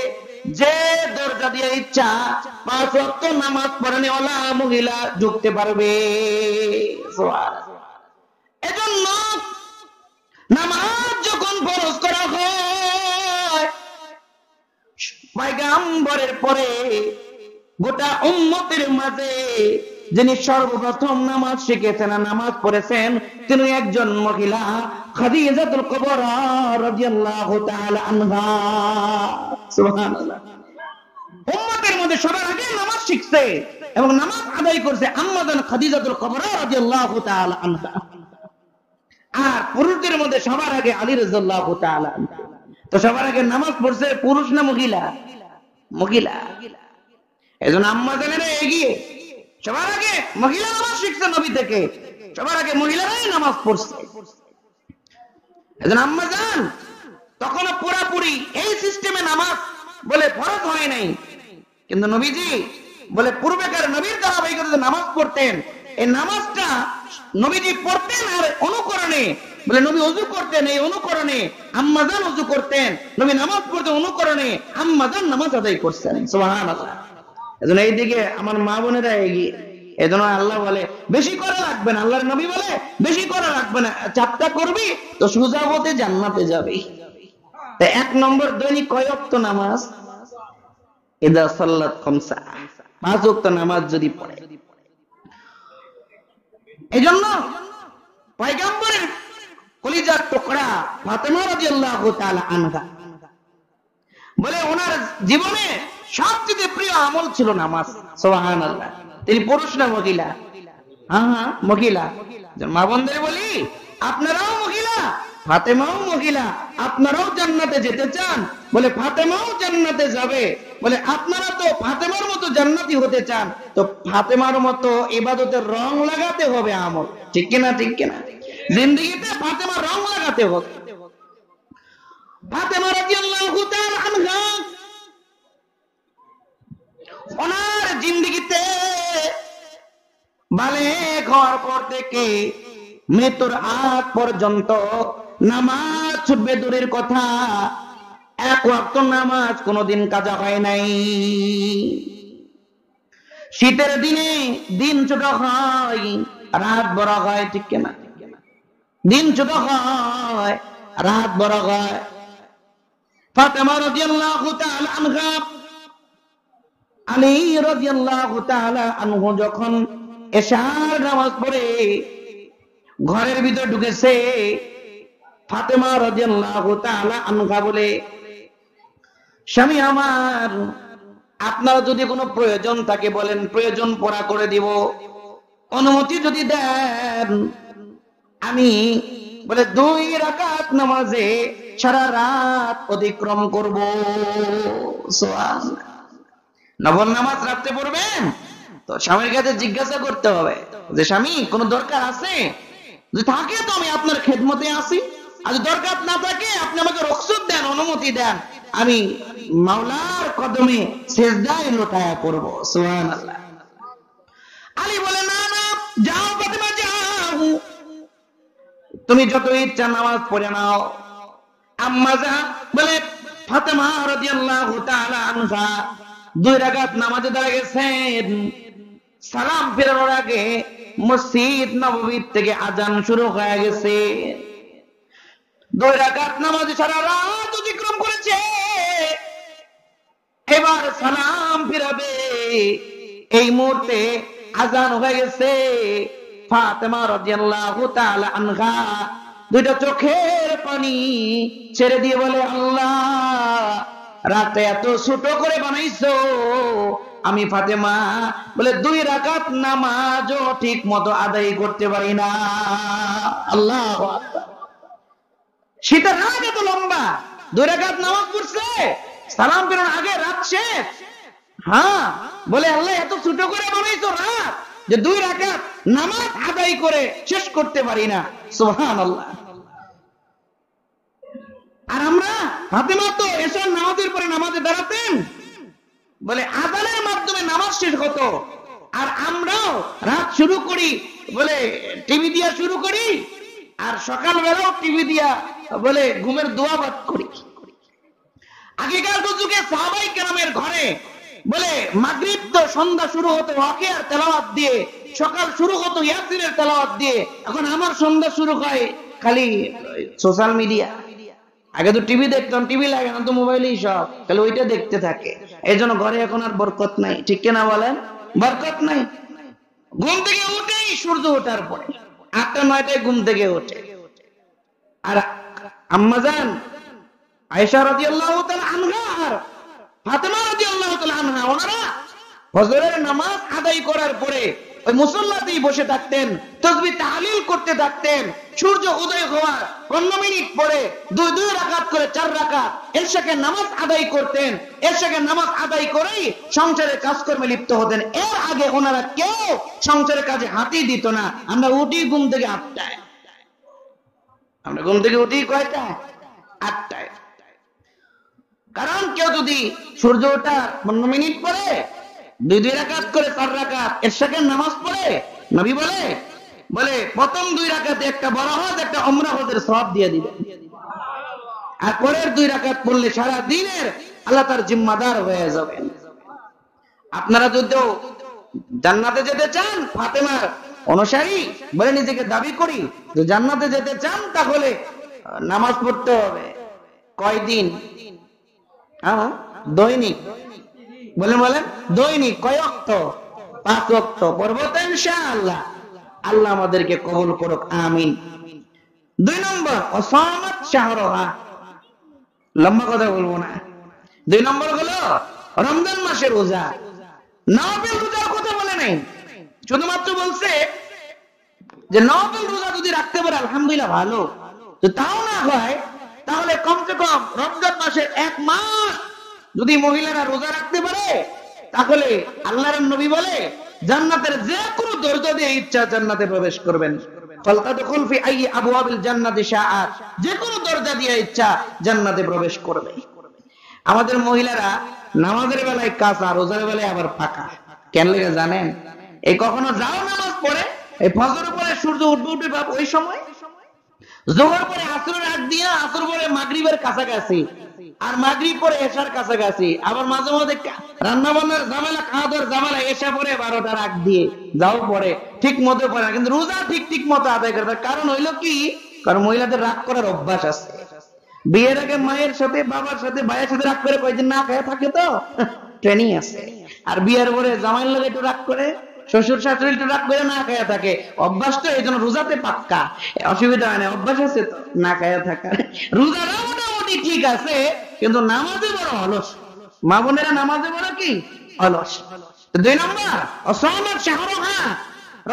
যে দরজা দিয়ে ইচ্ছা 5 ওয়াক্ত নামাজ পড়ানেওয়ালা মহিলা ঢুকতে পারবে। এজন্য নামাজ যখন ফরজ করা হয়, পয়গম্বরের পরে গোটা উম্মতের মাঝে যিনি সর্বপ্রথম নামাজ শিখেছেন, নামাজ পড়েছেন, তিনি একজন মহিলা, খাদিজাতুল কুবরা রাদিয়াল্লাহু তাআলা আনহা। সুবহানাল্লাহ। উম্মতের মধ্যে সবার আগে নামাজ শিখছে এবং নামাজ আদায় করছে আম্মা জান খাদিজাতুল কুবরা রাদিয়াল্লাহু তাআলা আনহা। আর পুরুষদের মধ্যে সবার আগে আলী রাদিয়াল্লাহু তাআলা আনহু। তো সবার আগে নামাজ পড়ছে পুরুষ না মহিলা? মহিলা। এজন্য আম্মা জানেরা এগিয়ে, সবার আগে মহিলা নামাজ শিখছে নবী থেকে, সবার আগে মহিলারাই নামাজ পড়ছে। এজন্য আম্মা জান তখন পুরাপুরি এই সিস্টেমে নামাজ বলে ফরজ হয় নাই, কিন্তু নবীজি বলে পূর্বেকার নবীর ধারাবাহিকতায় নামাজ পড়তেন, এই নামাজটা নবীজি পড়তেন আর অনুকরণে, বলে নবী ওযু করতেন, এই অনুকরণে আম্মা জান ওযু করতেন, নবী নামাজ পড়তেন অনুকরণে আম্মা জান নামাজ আদায় করতেন। সুবহানাল্লাহ। এজন্য এইদিকে আমার মা বোনেরা এগিয়ে। এজন্য আল্লাহ বলে বেশি করা লাগবে না, আল্লাহর নবী বলে বেশি করা লাগবে না, 4টা করবি তো সোজা পথে জান্নাতে যাবি। 1 নম্বর, দৈনিক কয় ওয়াক্ত নামাজ? ইদা সাল্লাত খামসা, 5 ওয়াক্ত নামাজ যদি পড়ে। এই জন্য পয়গম্বরের কলিজার টুকরা ফাতেমা রাদিয়াল্লাহু তাআলা আনহা বলে ওনার জীবনে সবচেয়ে প্রিয় আমল ছিল নামাজ। সুবহানাল্লাহ। তিনি পুরুষ না মহিলা? হ্যাঁ, মহিলা। মা বোনদের বলি, আপনারাও মহিলা, ফাতেমাও মহিলা, আপনারাও জান্নাতে যেতে চান? বলে ফাতেমাও জান্নাতে যাবে। বলে আপনারা তো ফাতেমার মতো জান্নাতি হতে চান, তো ফাতেমার মতো ইবাদতের রং লাগাতে হবে আমল। ঠিক কিনা? ঠিক কিনা? জিন্দেগিতে ফাতেমার রং লাগাতে হবে। ফাতেমা রাদিয়াল্লাহু তাআলা আনহা ওনার জিন্দেগিতে বালেগ হওয়ার পর থেকে মৃত্যুর আগ পর্যন্ত নামাজ ছুটবে দূরের কথা, এক ওয়াক্ত নামাজ কোনোদিন কাজা হয় নাই। শীতের দিনে দিন ছোট হয়, রাত বড় হয়। ঠিক কিনা? দিন ছোট হয়, রাত বড় হয়। ফাতেমা রাদিয়াল্লাহু তাআলা আনহা, আলী রাদিয়াল্লাহু তাআলা আনহু যখন এশার নামাজ পড়ে ঘরের ভিতর ঢুকেছে, ফাতেমা রাদিয়াল্লাহু তাআলা আনহা বলে, স্বামী আমার, আপনার যদি কোনো প্রয়োজন থাকে বলেন, প্রয়োজন পুরা করে দিব। অনুমতি যদি দেন আমি বলে 2 রাকাত নামাজে সারা রাত অতিক্রম করব। সুবহানাল্লাহ। নফল নামাজ রাতে পড়বেন তো স্বামীর কাছে জিজ্ঞাসা করতে হবে যে স্বামী কোনো দরকার আছে? যদি থাকে তো আমি আপনার খেদমতে আসি, আর যদি দরকার না থাকে আপনি আমাকে রুখসত দেন, অনুমতি দেন, আমি মাওলার কদমে সিজদায় লুটায়া পড়ব। সুবহানাল্লাহ। আলী বলে, না না, যাও ফাতেমা যাও, তুমি যত ইচ্ছা নামাজ পড়ে নাও। আম্মা যা বলে, ফাতেমা রাদিয়াল্লাহু তাআলা আনহা 2 রাকাত নামাজে দাঁড়িয়ে গেছেন। সালাম ফেরানোর আগে মসজিদ নববী থেকে আজান শুরু হয়ে গেছে। 2 রাকাত নামাজে সারা রাত অতিক্রম করেছে, এবার সালাম ফিরাবে। এই মুহূর্তে আজান হয়ে গেছে। ফাতেমা রাদিয়াল্লাহু তাআলা আনহা 2টা চোখের পানি ছেড়ে দিয়ে বলে, আল্লাহ, রাতে এত ছোট করে বানাইছো, আমি ফাতেমা বলে 2 রাকাত নামাজও ঠিক মতো আদায় করতে পারি না। আল্লাহু আকবার। শীতের রাত এত লম্বা, 2 রাকাত নামাজ পড়ছে, সালাম ফেরানোর আগে রাত শেষ। হ্যাঁ, বলে আল্লাহ এত ছোট করে বানাইছো রাত যে 2 রাকাত নামাজ আদায় করে শেষ করতে পারি না। সুবহানাল্লাহ। আর আমরা ফাতেমা তো এশার নামাজের পরে নামাজে দাঁড়াতেন, বলে আযানের মাধ্যমে নামাজ শেষ হতো, আর আমরাও রাত শুরু করি বলে টিভি দিয়া শুরু করি, আর সকালবেলাও টিভি দিয়া বলে ঘুমের দোয়া বাদ করি। আগেকার যুগে সাহাবায়ে কেরামের ঘরে বলে মাগরিব তো সন্ধ্যা শুরু হতো ওয়াকিয়ার তেলাওয়াত দিয়ে, সকাল শুরু হতো ইয়াসিনের তেলাওয়াত দিয়ে। এখন আমার সন্ধ্যা শুরু হয় খালি সোশ্যাল মিডিয়া। আগে তো টিভি দেখতাম, টিভি লাগে না তো মোবাইলেই সব, খালি ওইটা দেখতে থাকে। এই জন্য ঘরে এখন আর বরকত নাই। ঠিক কিনা বলেন? বরকত নাই। ঘুম থেকে উঠেই সূর্য ওঠার পরে 8টা-9টায় ঘুম থেকে ওঠে। আর আম্মাজান আয়েশা রাদিয়াল্লাহু তাআলা আনহা আর ফাতেমা রাদিয়াল্লাহু তাআলা আনহা ওনারা ফজরের নামাজ আদায় করার পরে ওই মুসল্লাতেই বসে থাকতেন, তাসবিহ তাহলিল করতে থাকতেন। সূর্য উদয় হওয়ার 15 মিনিট পরে 2 রাকাত করে 4 রাকাত এশাকে নামাজ আদায় করতেন। এশাকে নামাজ আদায় করেই সংসারের কাজকর্মে লিপ্ত হতেন। এর আগে ওনারা কেউ সংসারের কাজে হাতই দিত না। আমরা উঠি ঘুম থেকে 8টায়, আমরা ঘুম থেকে উঠি কয়টায়? 8টায়। কারণ কেউ যদি সূর্য ওঠার 15 মিনিট পরে 2 রাকাত করে 4 রাকাত এশাকের নামাজ পড়ে, নবী বলে প্রথম 2 রাকাতে একটা বড় হজ, একটা উমরা হজের সওয়াব দিয়ে দিবেন। আর পরের 2 রাকাত পড়লে সারা দিনের আল্লাহ তার জিম্মাদার হয়ে যাবেন। আপনারা যদি জান্নাতে যেতে চান, ফাতেমার অনুসারী বলে নিজেকে দাবি করি, যে জান্নাতে যেতে চান তাহলে নামাজ পড়তে হবে কয়দিন? দৈনিক। বলেন দৈনিক কয় ওয়াক্ত? 5 ওয়াক্ত পড়বো তো ইনশাআল্লাহ। আল্লাহ আমাদেরকে কবুল করুক, আমিন। 2 নম্বর ওয়াসামাত শাহরহা, লম্বা কথা বলবো না। 2 নম্বর হলো রমজান মাসের রোজা। নফল রোজার কথা বলে নাই, শুধুমাত্র বলছে যে নফল রোজা যদি রাখতে পারে আলহামদুলিল্লাহ ভালো, তো তাও না হয় তাহলে কমসে কম রমজান মাসের 1 মাস যদি মহিলারা রোজা রাখতে পারে, তাহলে আল্লাহর নবী বলে জান্নাতের যে কোনো দরজা দিয়ে ইচ্ছা জান্নাতে প্রবেশ করবেন। ফালতাদখুল ফি আইয়ি আবওয়াবিল জান্নাতি শাআত, যে কোনো দরজা দিয়ে ইচ্ছা জান্নাতে প্রবেশ করবে। আমাদের মহিলারা নামাজের বেলায় কাঁচা, রোজার বেলায় আবার পাকা। কেন লাগে জানেন? এই কখনো যাও নামাজ পড়ে এই ফজরের পরে সূর্য উঠবে বাপ, ওই সময় যোহর পরে আসরের আগ দিয়া, আসর পরে মাগরিবের কাছাকাছি, আর মাগরিব পরে এশার কাছাকাছি, আবার মাঝে মাঝে রান্না বান্নার ঝামেলা, খাওয়া দাওয়ার ঝামেলা, এশা পরে 12টার আগ দিয়ে যাও পরে ঠিক মতো পড়ে না, কিন্তু রোজা ঠিক মতো আদায় করে। কারণ হইলো কি, কারণ মহিলাদের রাগ করার অভ্যাস আছে। বিয়ের আগে মায়ের সাথে, বাবার সাথে, ভাইয়ের সাথে রাগ করে কয়েকদিন না খেয়ে থাকে, তো ট্রেনিং আছে। আর বিয়ের পরে জামাইয়ের লোক একটু রাগ করে, শ্বশুর শাশুড়ি একটু রাগ করে না খেয়ে থাকে, অভ্যাস তো এই জন্য রোজাতে পাক্কা, অসুবিধা হয় না, অভ্যাস আছে তো না খেয়ে থাকার। রোজাটা মোটামুটি ঠিক আছে, কিন্তু নামাজে বড় অলস। মা বোনেরা নামাজে বড় কি অলস। 2 নম্বর ওয়াসামাত শাহরহা,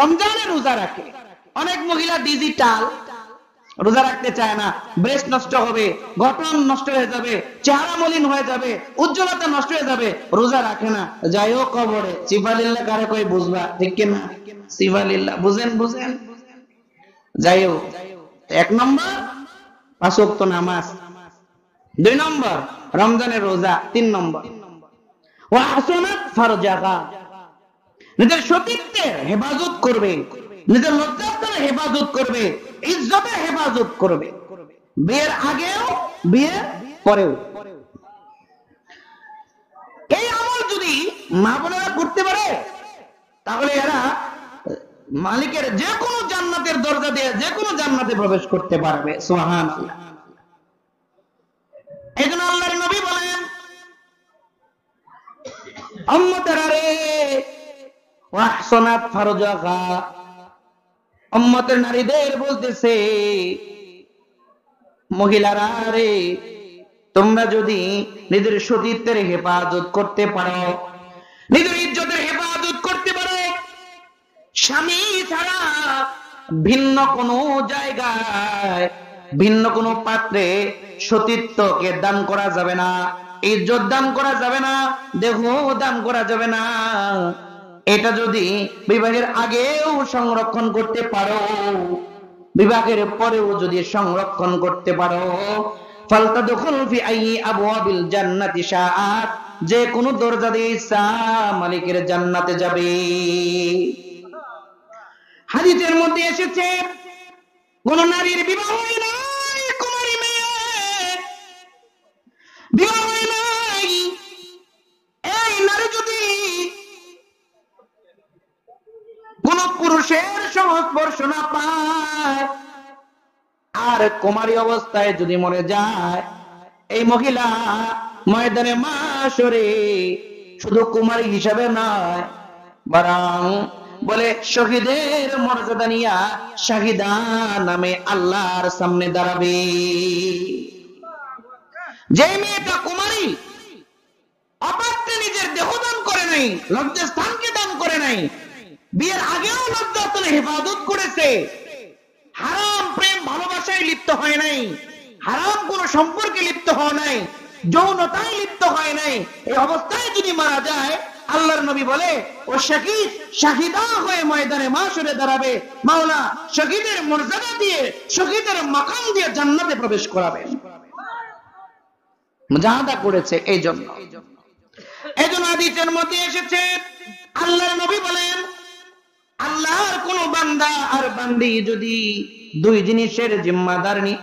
রমজানে রোজা রাখে। অনেক মহিলা ডিজিটাল, রোজা রাখতে চায় না, ব্রেস্ট নষ্ট হবে, গঠন নষ্ট হয়ে যাবে, চেহারা মলিন হয়ে যাবে, উজ্জ্বলতা নষ্ট হয়ে যাবে, রোজা রাখে না। যাইও কবরে সিফালিল্লাহ কারে কই বুঝবা, ঠিক কি না? সিফালিল্লাহ বুঝেন। যাইও 1 নম্বর 5 ওয়াক্ত নামাজ, 2 নম্বর রমজানের রোজা, 3 নম্বর ওয়া হাসানাত ফারজাহা, নিজের সতীত্বের হেফাজত করবে, নিজের লজ্জাস্থানের হেফাজত করবে, ইজ্জতের হেফাজত করবে, বিয়ের আগেও বিয়ের পরেও। এই আমল যদি মা বোনেরা করতে পারে, তাহলে এরা মালিকের যে কোনো জান্নাতের দরজা দিয়ে যে কোনো জান্নাতে প্রবেশ করতে পারবে। সুবহানাল্লাহ। এজন্য আল্লাহর নবী বলেন, উম্মতেরা রে ওয়াহসানাত ফারজাহা, উম্মতের নারীদের বলতেছে, মহিলারা রে তোমরা যদি নিজের সতীত্বের হেফাজত করতে পারো, নিজের ইজ্জতের হেফাজত করতে পারো, স্বামী ছাড়া ভিন্ন কোনো জায়গায়, ভিন্ন কোনো পাত্রে সতীত্বকে দান করা যাবে না, ইজ্জত দান করা যাবে না, দেহ দান করা যাবে না। এটা যদি বিবাহের আগেও সংরক্ষণ করতে পারো, বিবাহের পরেও যদি সংরক্ষণ করতে পারো, ফালতাদখুল ফি আইয়ি আবওয়াবিল জান্নাতি শাআত, যে কোনো দরজা দিয়ে ইচ্ছা মালিকের জান্নাতে যাবে। হাদিসের মধ্যে এসেছে, কোন নারীর বিবাহ হয় নাই, কুমারী মেয়ে বিবাহ হয় নাই, এই নারী যদি কোন পুরুষের সংস্পর্শ না পায় আর কুমারী অবস্থায় যদি মরে যায়, এই মহিলা ময়দানে মাশরে শুধু কুমারী হিসাবে নয়, বরং বলে শহীদের মর্যাদা নিয়া শাহিদা নামে আল্লাহর সামনে দাঁড়াবে। যে মেয়েটা কুমারী, অপাত্রে নিজের দেহ দান করে নাই, লজ্জাস্থানকে দান করে নাই, বিয়ের আগেও লজ্জাস্থানে হেফাজত করেছে, হারাম প্রেম ভালোবাসায় লিপ্ত হয় নাই, হারাম কোন সম্পর্কে লিপ্ত হয় নাই, যৌনতায় লিপ্ত হয় নাই, এই অবস্থায় যদি মারা যায়, আল্লাহর নবী বলে ও শহীদ শাহিদা হয়ে ময়দানে মাশরে দাঁড়াবে, মাওলা শহীদের মর্যাদা দিয়ে, শহীদের মাকাম দিয়ে জান্নাতে প্রবেশ করাবে। মুজাহাদা করেছে। এই জন্য হাদিসের মধ্যে এসেছে, আল্লাহর নবী বলেন, আল্লাহর কোন বান্দা আর বান্দি যদি 2 জিনিসের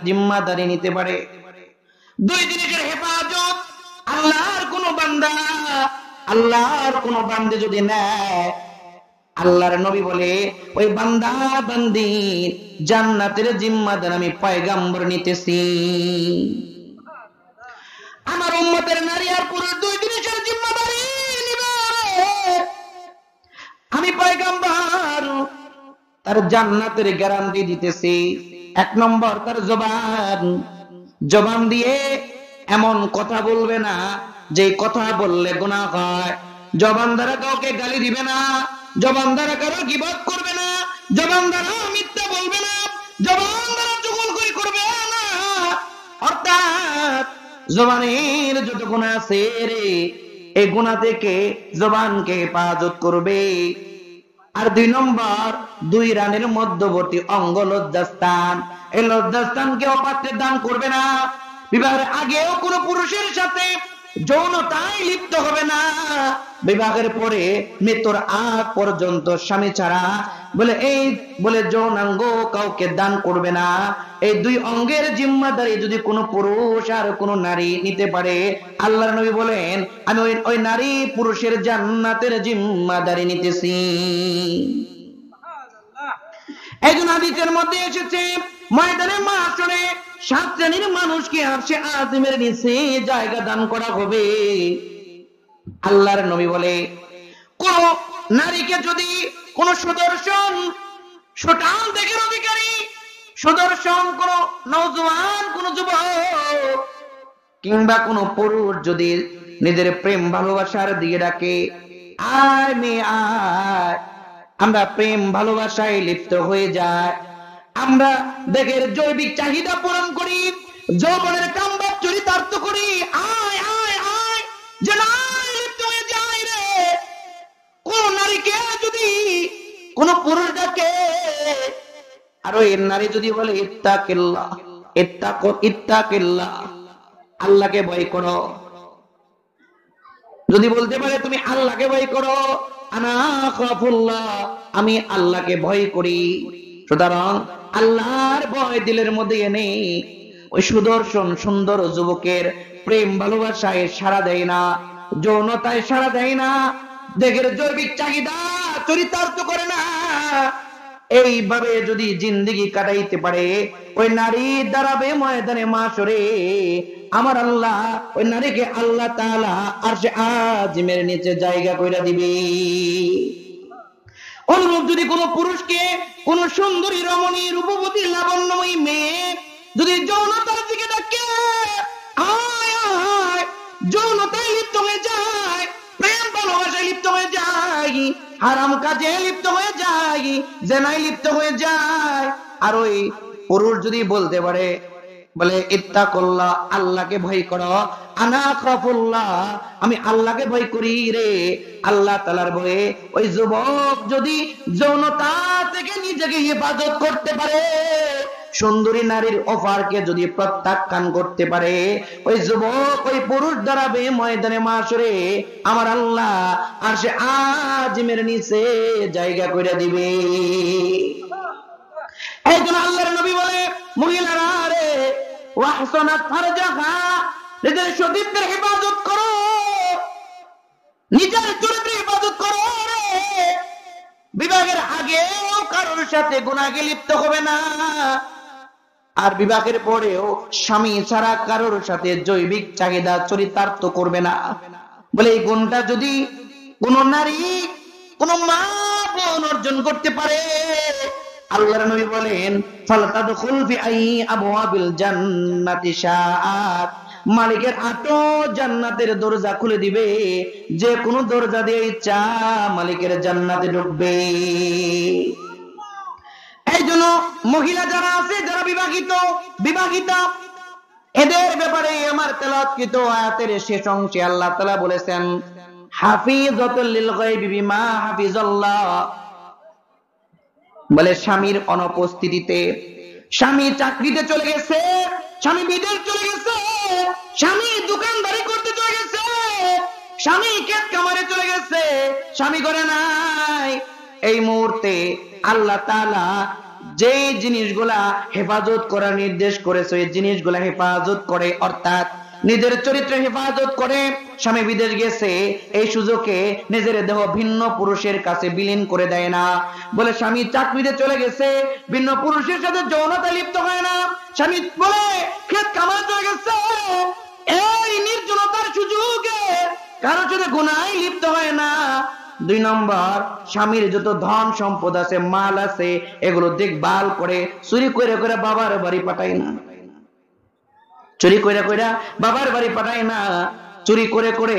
জিম্মাদারি নিতে পারে, 2 জিনিসের হেফাজত আল্লাহর কোন বান্দা, আল্লাহর কোন বান্দে যদি নেয়, আল্লাহর নবী বলে ওই বান্দা বান্দি জান্নাতের জিম্মাদার আমি পয়গম্বর নিতেছি। আমার উম্মতের নারী আর পুরুষ 2 জিনিসের জিম্মাদারি নিবে, আমি পয়গম্বর তার জান্নাতের গ্যারান্টি দিতেছি। এক নম্বর তার জবান, জবান দিয়ে এমন কথা বলবে না যে কথা বললে গুনাহ হয়। জবান দ্বারা কাউকে গালি দিবে না, জবান দ্বারা কারো গীবত করবে না, জবান দ্বারা মিথ্যা বলবে না, জবান দ্বারা চুগলখড়ি করবে না। অর্থাৎ জবানের যত গুনাহ আছে রে, এই গুনাহ থেকে জবানকে হেফাজত করবে। আর 2 নম্বর, 2 রানের মধ্যবর্তী অঙ্গ লজ্জাস্থান, এই লজ্জাস্থানকে অপাত্রে দান করবে না। বিবাহের আগেও কোনো পুরুষের সাথে যৌনতায় লিপ্ত হবে না, বিবাহের পরে মৃত্যুর আগ পর্যন্ত স্বামী ছাড়া বলে যৌনাঙ্গ কাউকে দান করবে না। এই 2 অঙ্গের জিম্মাদারি যদি কোনো পুরুষ আর কোনো নারী নিতে পারে, আল্লাহর নবী বলেন আমি ওই নারী পুরুষের জান্নাতের জিম্মাদারি নিতেছি। একজন হাদিসের মধ্যে এসেছে ময়দানে মাহশরে 7 শ্রেণীর মানুষকে আরশে আজিমের নিচে জায়গা দান করা হবে। আল্লাহর নবী বলে কোন নারীকে যদি কোন সুদর্শন সুঠাম দেহের অধিকারী, সুদর্শন কোন নওজোয়ান, কোন যুবক কিংবা কোন পুরুষ যদি নিজের প্রেম ভালোবাসার দিয়ে ডাকে, আয় মেয়ে আয়, আমরা প্রেম ভালোবাসায় লিপ্ত হয়ে যায়, আমরা দেহের জৈবিক চাহিদা পূরণ করি, যৌবনের কামবাগ চরিতার্থ করি, আয় আয় আয়, যে নাই লিপ্ত হয়ে যায় রে। কোন নারীকে যদি কোন পুরুষ ডাকে আর ওই নারী যদি বলে ইত্তাকিল্লাহ, ইত্তাকিল্লাহ, আল্লাহকে ভয় করো, যদি বলতে পারে তুমি আল্লাহকে ভয় করো, আনা খাফুল্লাহ, আমি আল্লাহকে ভয় করি, সুতরাং আল্লাহর ভয় দিলের মধ্যে এনে ওই সুদর্শন সুন্দর যুবকের প্রেম ভালোবাসায় সাড়া দেয় না, যৌনতায় সাড়া দেয় না, দেহের জৈবিক চাহিদা চরিতার্থ করে না, এইভাবে যদি জিন্দেগি কাটাইতে পারে, ওই নারী দাঁড়াবে ময়দানে মাশরে, আমার আল্লাহ ওই নারীকে আল্লাহ তাআলা আরশে আজিমের নিচে জায়গা কইরা দিবে। অনুরূপ যদি কোন পুরুষকে কোন সুন্দরী রমণী রূপবতী লাবণ্যময়ী মেয়ে যদি যৌনতার দিকে ডাকে, আয় আয়, যৌনতায় লিপ্ত হয়ে যায়, প্রেম ভালোবাসায় লিপ্ত হয়ে যায়, হারাম কাজে লিপ্ত হয়ে যায়, জেনায় লিপ্ত হয়ে যায়, আর ওই পুরুষ যদি বলতে পারে বলে ইত্তাকুল্লাহ, আল্লাহকে ভয় করো, আনা খাফুল্লাহ, আমি আল্লাহকে ভয় করি রে, আল্লাহ তাআলার ভয়ে ওই যুবক যদি যৌনতা থেকে নিজেকে হেফাজত করতে পারে, সুন্দরী নারীর অফারকে যদি প্রত্যাখ্যান করতে পারে, ওই যুবক ওই পুরুষ দাঁড়াবে ময়দানে মাশরে, আমার আল্লাহ আরশে আজিমের নিচে জায়গা কইরা দিবে। এইজন্য আল্লাহর নবী বলে মহিলারা রে, ওয়াহসানাত ফারজাহা, নিজের শরীরের হেফাজত করো, নিজের চরিত্রের হেফাজত করো রে, বিবাহের আগেও কারোর সাথে গুনাহে লিপ্ত হবে না, আর বিবাহের পরেও স্বামী ছাড়া কারোর সাথে জৈবিক চাহিদা চরিতার্থ করবে না। বলে এই গুণটা যদি কোন নারী কোন মা বোন অর্জন করতে পারে, আল্লাহর নবী বলেন ফালাতাদখুল ফি আই আবওয়াবিল জান্নাতি শাআত, মালিকের 8 জান্নাতের দরজা খুলে দিবে, যে কোনো দরজা দিয়ে ইচ্ছা মালিকের জান্নাতে ঢুকবে। এইজন্য মহিলা যারা আছে, যারা বিবাহিতা, এদের ব্যাপারে আমার তেলাওয়াতকৃত আয়াতের শেষ অংশে আল্লাহ তাআলা বলেছেন হাফিজাতুল লিল গায়বি বিমা হাফিজাল্লাহ, বলে স্বামীর অনুপস্থিতিতে, স্বামী চাকরিতে চলে গেছে, স্বামী বিদেশ চলে গেছে, স্বামী দোকানদারি করতে চলে গেছে, স্বামী ক্ষেত কামারে চলে গেছে, স্বামী করে নাই, এই মুহূর্তে আল্লাহ তাআলা যে জিনিসগুলা হেফাজত করার নির্দেশ করেছে এই জিনিসগুলা হেফাজত করে, অর্থাৎ নিজের চরিত্র হেফাজত করে। স্বামী বিদেশ গেছে, এই সুযোগে নিজের দেহ ভিন্ন পুরুষের কাছে বিলীন করে দেয় না। বলে স্বামী চাকরিতে চলে গেছে, ভিন্ন পুরুষের সাথে যৌনতা লিপ্ত হয় না। স্বামী বলে ক্ষেত কামার চলে গেছে, এই নির্জনতার সুযোগে কারোর সাথে গুনাহে লিপ্ত হয় না। দুই নম্বর স্বামীর যত ধন সম্পদ আছে, মাল আছে, এগুলো দেখভাল করে, চুরি করে করে বাবার বাড়ি পাঠায় না, চুরি করে করে বাবার বাড়ি পাঠায় না, চুরি করে করে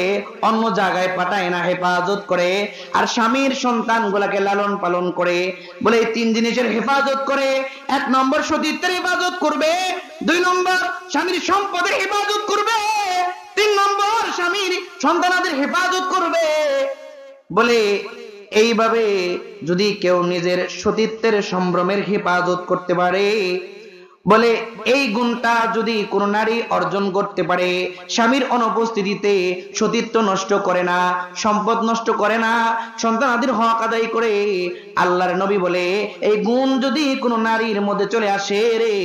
অন্য জায়গায় পাঠায় না, হেফাজত করে। আর স্বামীর সন্তান গুলাকে লালন পালন করে। বলে এই তিন জিনিসের হেফাজত করে। এক নম্বর সতীত্বের হেফাজত করবে, দুই নম্বর স্বামীর সম্পদের হেফাজত করবে, তিন নম্বর স্বামীর সন্তানাদের হেফাজত করবে। বলে এইভাবে যদি কেউ নিজের সতীত্বের সম্ভ্রমের হেফাজত করতে পারে, বলে এই গুণটা যদি কোন নারী অর্জন করতে পারে, স্বামীর অনুপস্থিতিতে সতীত্ব নষ্ট করে না, সম্পদ নষ্ট করে না, সন্তানাদের হক আদায় করে। আল্লাহর নবী বলে এই গুণ যদি কোন নারীর মধ্যে চলে আসে রে,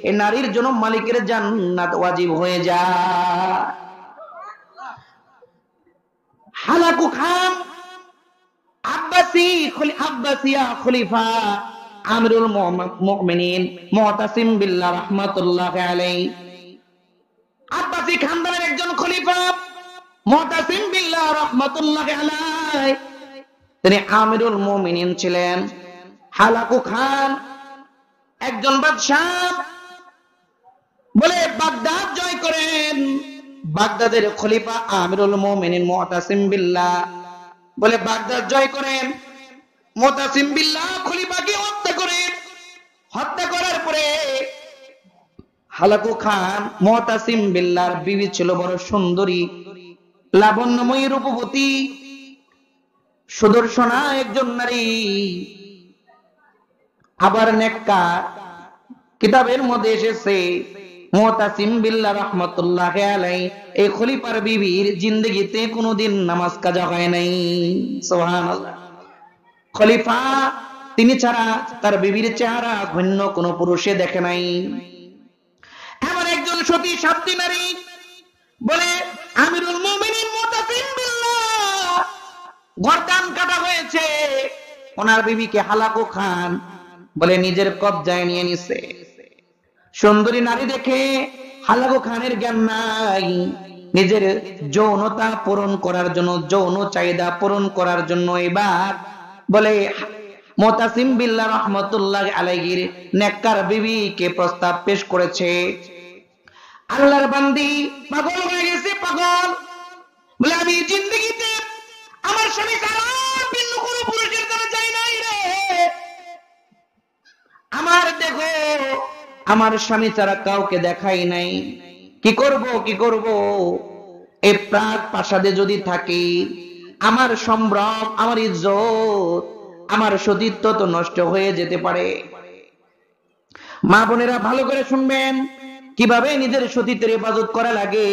এই নারীর জন্য মালিকের জান্নাত ওয়াজিব হয়ে যায়। হালাকু খান আব্বাসিয়া খলিফা আমিরুল মুমিনিন মুতাসিম বিল্লাহ রাহমাতুল্লাহ আলাইহি, আব্বাসী খানদানের একজন খলিফা মুতাসিম বিল্লাহ রাহমাতুল্লাহ আলাইহি, তিনি আমিরুল মুমিনিন ছিলেন। হালাকু খান একজন বাদশাহ, বলে বাগদাদ জয় করেন। বাগদাদের খলিফা আমিরুল মুমিনিন মুতাসিম বিল্লাহ বলে বাগদাদ জয় করেন। মুতাসিম বিল্লাহ খলিফাকে হত্যা করেন। হত্যা করার পরে হালাকু খান, মুতাসিম বিল্লাহর বিবি ছিল বড় সুন্দরী, লাবণ্যময়ী, রূপবতী, সুদর্শনা একজন নারী, আবার নেককার। কিতাবের মধ্যে এসেছে মুতাসিম বিল্লাহ রাহমাতুল্লাহ আলাইহি এই খলিফার বিবির জিন্দেগিতে কোনোদিন নামাজ কাজা হয় নাই। সুবহানাল্লাহ। খলিফা তিনি ছাড়া তার বিবির চেহারা অন্য কোন পুরুষে দেখে নাই। এমন একজন সতী সাধ্বী নারী, বলে আমিরুল মুমিনিন মুতাসিম বিল্লাহ গর্দান কাটা হয়েছে। ওনার বিবিকে হালাকু খান বলে নিজের কবজায় নিয়ে নিছে। সুন্দরী নারী দেখে হালাকু খানের জ্ঞান নাই, নিজের যৌনতা পূরণ করার জন্য, যৌন চাহিদা পূরণ করার জন্য এবার বলে মুতাসিম বিল্লাহ রাহমাতুল্লাহ আলাইহির নেককার বিবিকে প্রস্তাব পেশ করেছে। আল্লাহর বান্দি পাগল হয়ে গেছে, পাগল। বলে আমি জিন্দেগিতে আমার স্বামী ছাড়া ভিন্ন কোনো পুরুষের কাছে যাই নাই রে। আমার দেখো আমার স্বামী ছাড়া কাউকে দেখাই নাই। কি করব, কি করব? এই প্রাক প্রাসাদে যদি থাকি, আমার সম্ভ্রম, আমার ইজ্জত, আমার সতীত্ব তো নষ্ট হয়ে যেতে পারে। মা বোনেরা ভালো করে শুনবেন, কিভাবে নিজের সতীত্বের হেফাজত করা লাগে,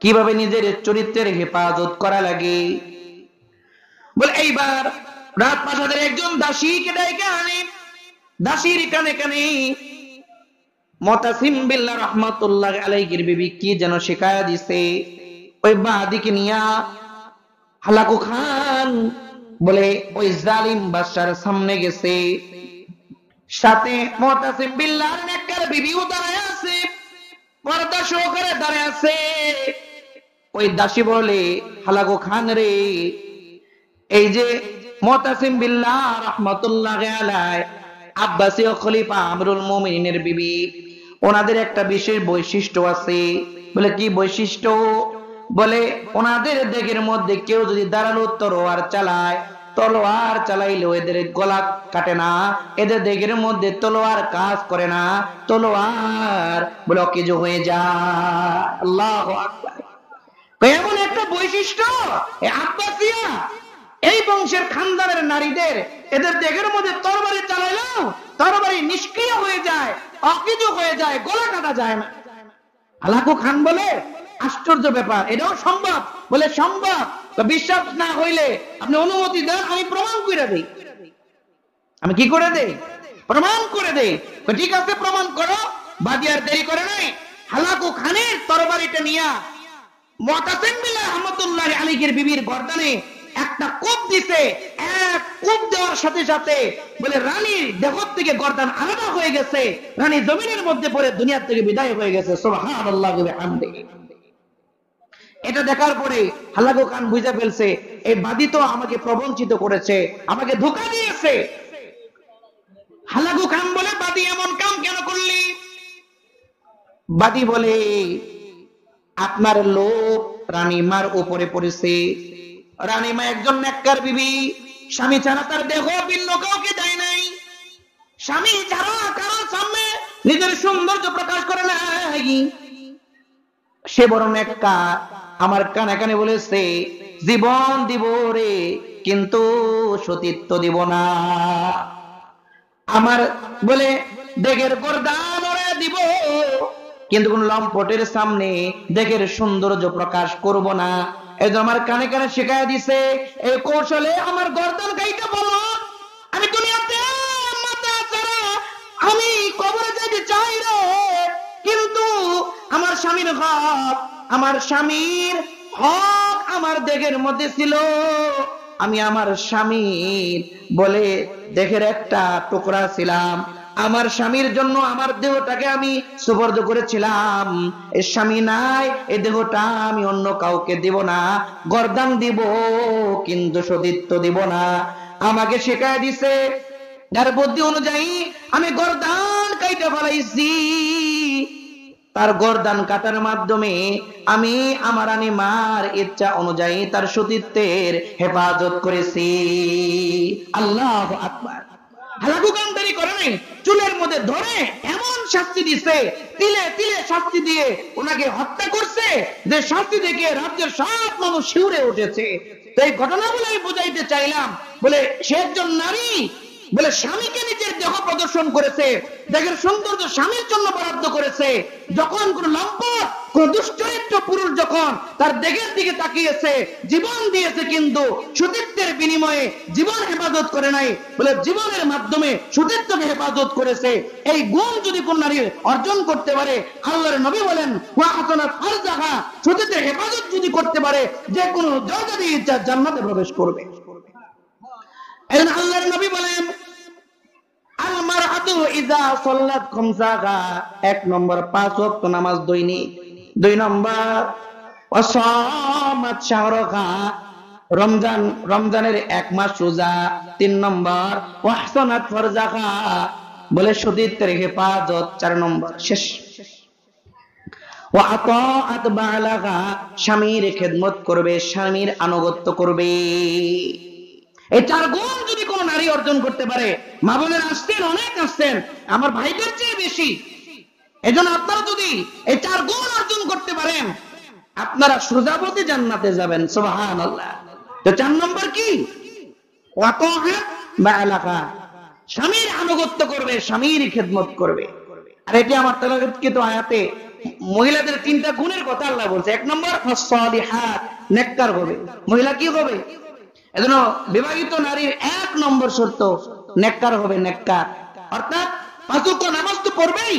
কিভাবে নিজের চরিত্রের হেফাজত করা লাগে। বলে এইবার রাত প্রাসাদের একজন দাসীকে ডাইকে আনে। দাসীর কানে কানে মুতাসিম বিল্লাহ রাহমাতুল্লাহ আলাইহির বিবি কি যেন শিকায়া দিছে। ওই বাদিকে নিয়া হালাকু খান বলে ওই জালিম বাদশার সামনে গেছে। সাথে মুতাসিম বিল্লাহর নেককার বিবিও দাঁড়ায় আছে, পর্দা সহকারে দাঁড়ায় আছে। ওই দাসী বলে হালাকু খান রে, এই যে মুতাসিম বিল্লাহ রাহমাতুল্লাহ আলাইহি আব্বাসী খলিফা আমিরুল মুমিনিনের বিবি, ওনাদের একটা বিশেষ বৈশিষ্ট্য আছে। বলে কি বৈশিষ্ট্য? বলে ওনাদের দেহের মধ্যে কেউ যদি দাঁড়ালো তলোয়ার চালায়, তলোয়ার চালাইলেও এদের গলা কাটে না, এদের দেহের মধ্যে তলোয়ার কাজ করে না, তলোয়ার বলে অকেজ হয়ে যায়। আল্লাহু আকবার। এমন একটা বৈশিষ্ট্য আব্বাসিয়া এই বংশের খানদানের নারীদের, এদের দেহের মধ্যে তরবারি চালাইলেও তরবারি নিষ্ক্রিয় হয়ে যায়, অকেজ হয়ে যায়, গলা কাটা যায় না। হালাকু খান বলে আশ্চর্য ব্যাপার, এটাও সম্ভব? বলে সম্ভব। বিশ্বাস না হইলে আপনি অনুমতি দেন, আমি প্রমাণ করে দেই। আমি কি করে দেই? প্রমাণ করে দেই। ঠিক আছে, প্রমাণ করো। বাদী আর দেরি করে নাই, হালাকু খানের তরবারিটা নিয়া মুতাসিম বিল্লাহ রাহমাতুল্লাহ আলাইহির বিবির গর্দানে একটা কোপ দিছে। এক কোপ দেওয়ার সাথে সাথে বলে রানীর দেহ থেকে গর্দান আলাদা হয়ে গেছে, রানী জমিনের মধ্যে পড়ে দুনিয়া থেকে বিদায় হয়ে গেছে। সুবহানাল্লাহি ওয়া বিহামদিহি। এটা দেখার পরে হালাগো খান বুঝে ফেলছে এই বাদী তো আমাকে প্রবঞ্চিত করেছে, আমাকে ধোঁকা দিয়েছে। হালাগো খান বলে, বাদী এমন কাম কেন করলি? বাদী বলে, আপনার লোক রানীমার উপরে পড়েছে। রানীমা একজন নেককার বিবি, স্বামী ছাড়া তার দেহ ভিন্ন কাউকে দেয় নাই, স্বামী ছাড়া কারোর সামনে নিজের সৌন্দর্য প্রকাশ করে নাই। সে বড় নেককার। আমার কানে কানে বলেছে, জীবন দিব রে কিন্তু সতীত্ব দিব না। আমার বলে দেহের গর্দান ওরে দিব কিন্তু কোন লম্পটের সামনে দেহের সৌন্দর্য প্রকাশ করব না। এই যে আমার কানে কানে শেখায় দিছে, এই কৌশলে আমার গর্দান গাইতে বলো। আমি দুনিয়াতে মাথা ছাড়া আমি কবরে যেতে চাই রে, কিন্তু আমার স্বামীর হক, আমার স্বামীর হক আমার দেহের মধ্যে ছিল। আমি আমার স্বামীর বলে দেহের একটা টুকরা ছিলাম, আমার স্বামীর জন্য আমার দেহটাকে আমি সুপর্দ করেছিলাম। এই স্বামী নাই, এই দেহটা আমি অন্য কাউকে দিব না। গর্দান দিব কিন্তু সতীত্ব দিব না। আমাকে শেখায় দিছে, যার বুদ্ধি অনুযায়ী আমি গর্দান কাইটা ফেলাইছি। তার গর্দান কাটার মাধ্যমে আমি আমার রানীমার ইচ্ছা অনুযায়ী তার সতীত্বের হেফাজত করেছি। আল্লাহু আকবার। হালাকু কান্দারি করে নাই, চুলের মধ্যে ধরে এমন শাস্তি দিছে, তিলে তিলে শাস্তি দিয়ে ওনাকে হত্যা করছে, যে শাস্তি দেখে রাজ্যের সব মানুষ শিউরে উঠেছে। তো এই ঘটনা বলে আমি বুঝাইতে চাইলাম, বলে সে একজন নারী, বলে স্বামীকে নিজের দেহ প্রদর্শন করেছে, দেহের সৌন্দর্য স্বামীর জন্য বরাদ্দ করেছে। যখন কোন লম্পট, কোন দুশ্চরিত্র পুরুষ যখন তার দেহের দিকে তাকিয়েছে, জীবন দিয়েছে কিন্তু সতীত্বের বিনিময়ে জীবন হেফাজত করে নাই, বলে জীবনের মাধ্যমে সতীত্বকে হেফাজত করেছে। এই গুণ যদি কোন নারী অর্জন করতে পারে, আল্লাহর নবী বলেন ওয়া আতানা ফারজাহা, সতীত্বের হেফাজত যদি করতে পারে, যে কোনো জায়গায় ইচ্ছা জান্নাতে প্রবেশ করবে। এখন আল্লাহর নবী বলেন আল মারআতু ইযা সাল্লাত খামসাহা, 1 নম্বর 5 ওয়াক্ত নামাজ দৈনিক, 2 নম্বর ওয়াসামাত শাহরাহা, রমজানের 1 মাস রোজা, 3 নম্বর ওয়াহসানাত ফারজাহা, বলে সতীত্বের হেফাজত, 4 নম্বর শেষ। ওয়া আতাআত বালাহা, স্বামীর খেদমত করবে, স্বামীর আনুগত্য করবে। এই 4 গুণ যদি কোন নারী অর্জন করতে পারে, মা বোনের আসতেন, অনেক আসতেন, আমার ভাইদের চেয়ে বেশি। এজন্য আপনারা যদি এই 4 গুণ অর্জন করতে পারেন, আপনারা সোজাপথে জান্নাতে যাবেন। সুবহানাল্লাহ। তো 4 নম্বর কি? ওয়াতাআত বালাহা, স্বামীর আনুগত্য করবে, স্বামীর খেদমত করবে। আর এটি আমার তেলাওয়াতকৃত আয়াতে মহিলাদের 3টা গুণের কথা আল্লাহ বলছে। 1 নম্বর ফাসসালিহাত, নেককার হবে। মহিলা কি হবে? এজন্য বিবাহিত নারীর 1 নম্বর শর্ত নেককার হবে, নেককার। অর্থাৎ 5 ওয়াক্ত নামাজ তো পড়বেই,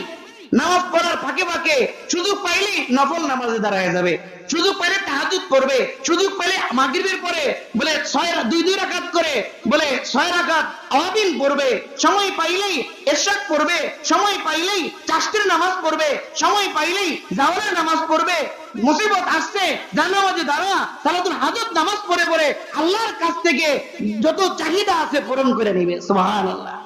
নামাজ পড়ার ফাঁকে ফাঁকে সুযোগ পাইলেই নফল নামাজে দাঁড়ায় যাবে, সুযোগ পাইলে তাহাজ্জুদ পড়বে, সুযোগ পাইলে মাগরিবের পরে বলে 2 রাকাত করে বলে 6 রাকাত আওয়াবিন পড়বে, সময় পাইলেই ইশরাক পড়বে, সময় পাইলেই চাশতির নামাজ পড়বে, সময় পাইলেই জাওরার নামাজ পড়বে। মুসিবত আসছে জানামাজে দাঁড়া, সালাতুল হাজত নামাজ পড়ে পড়ে আল্লাহর কাছ থেকে যত চাহিদা আছে পূরণ করে নেবে। সুবহানাল্লাহ।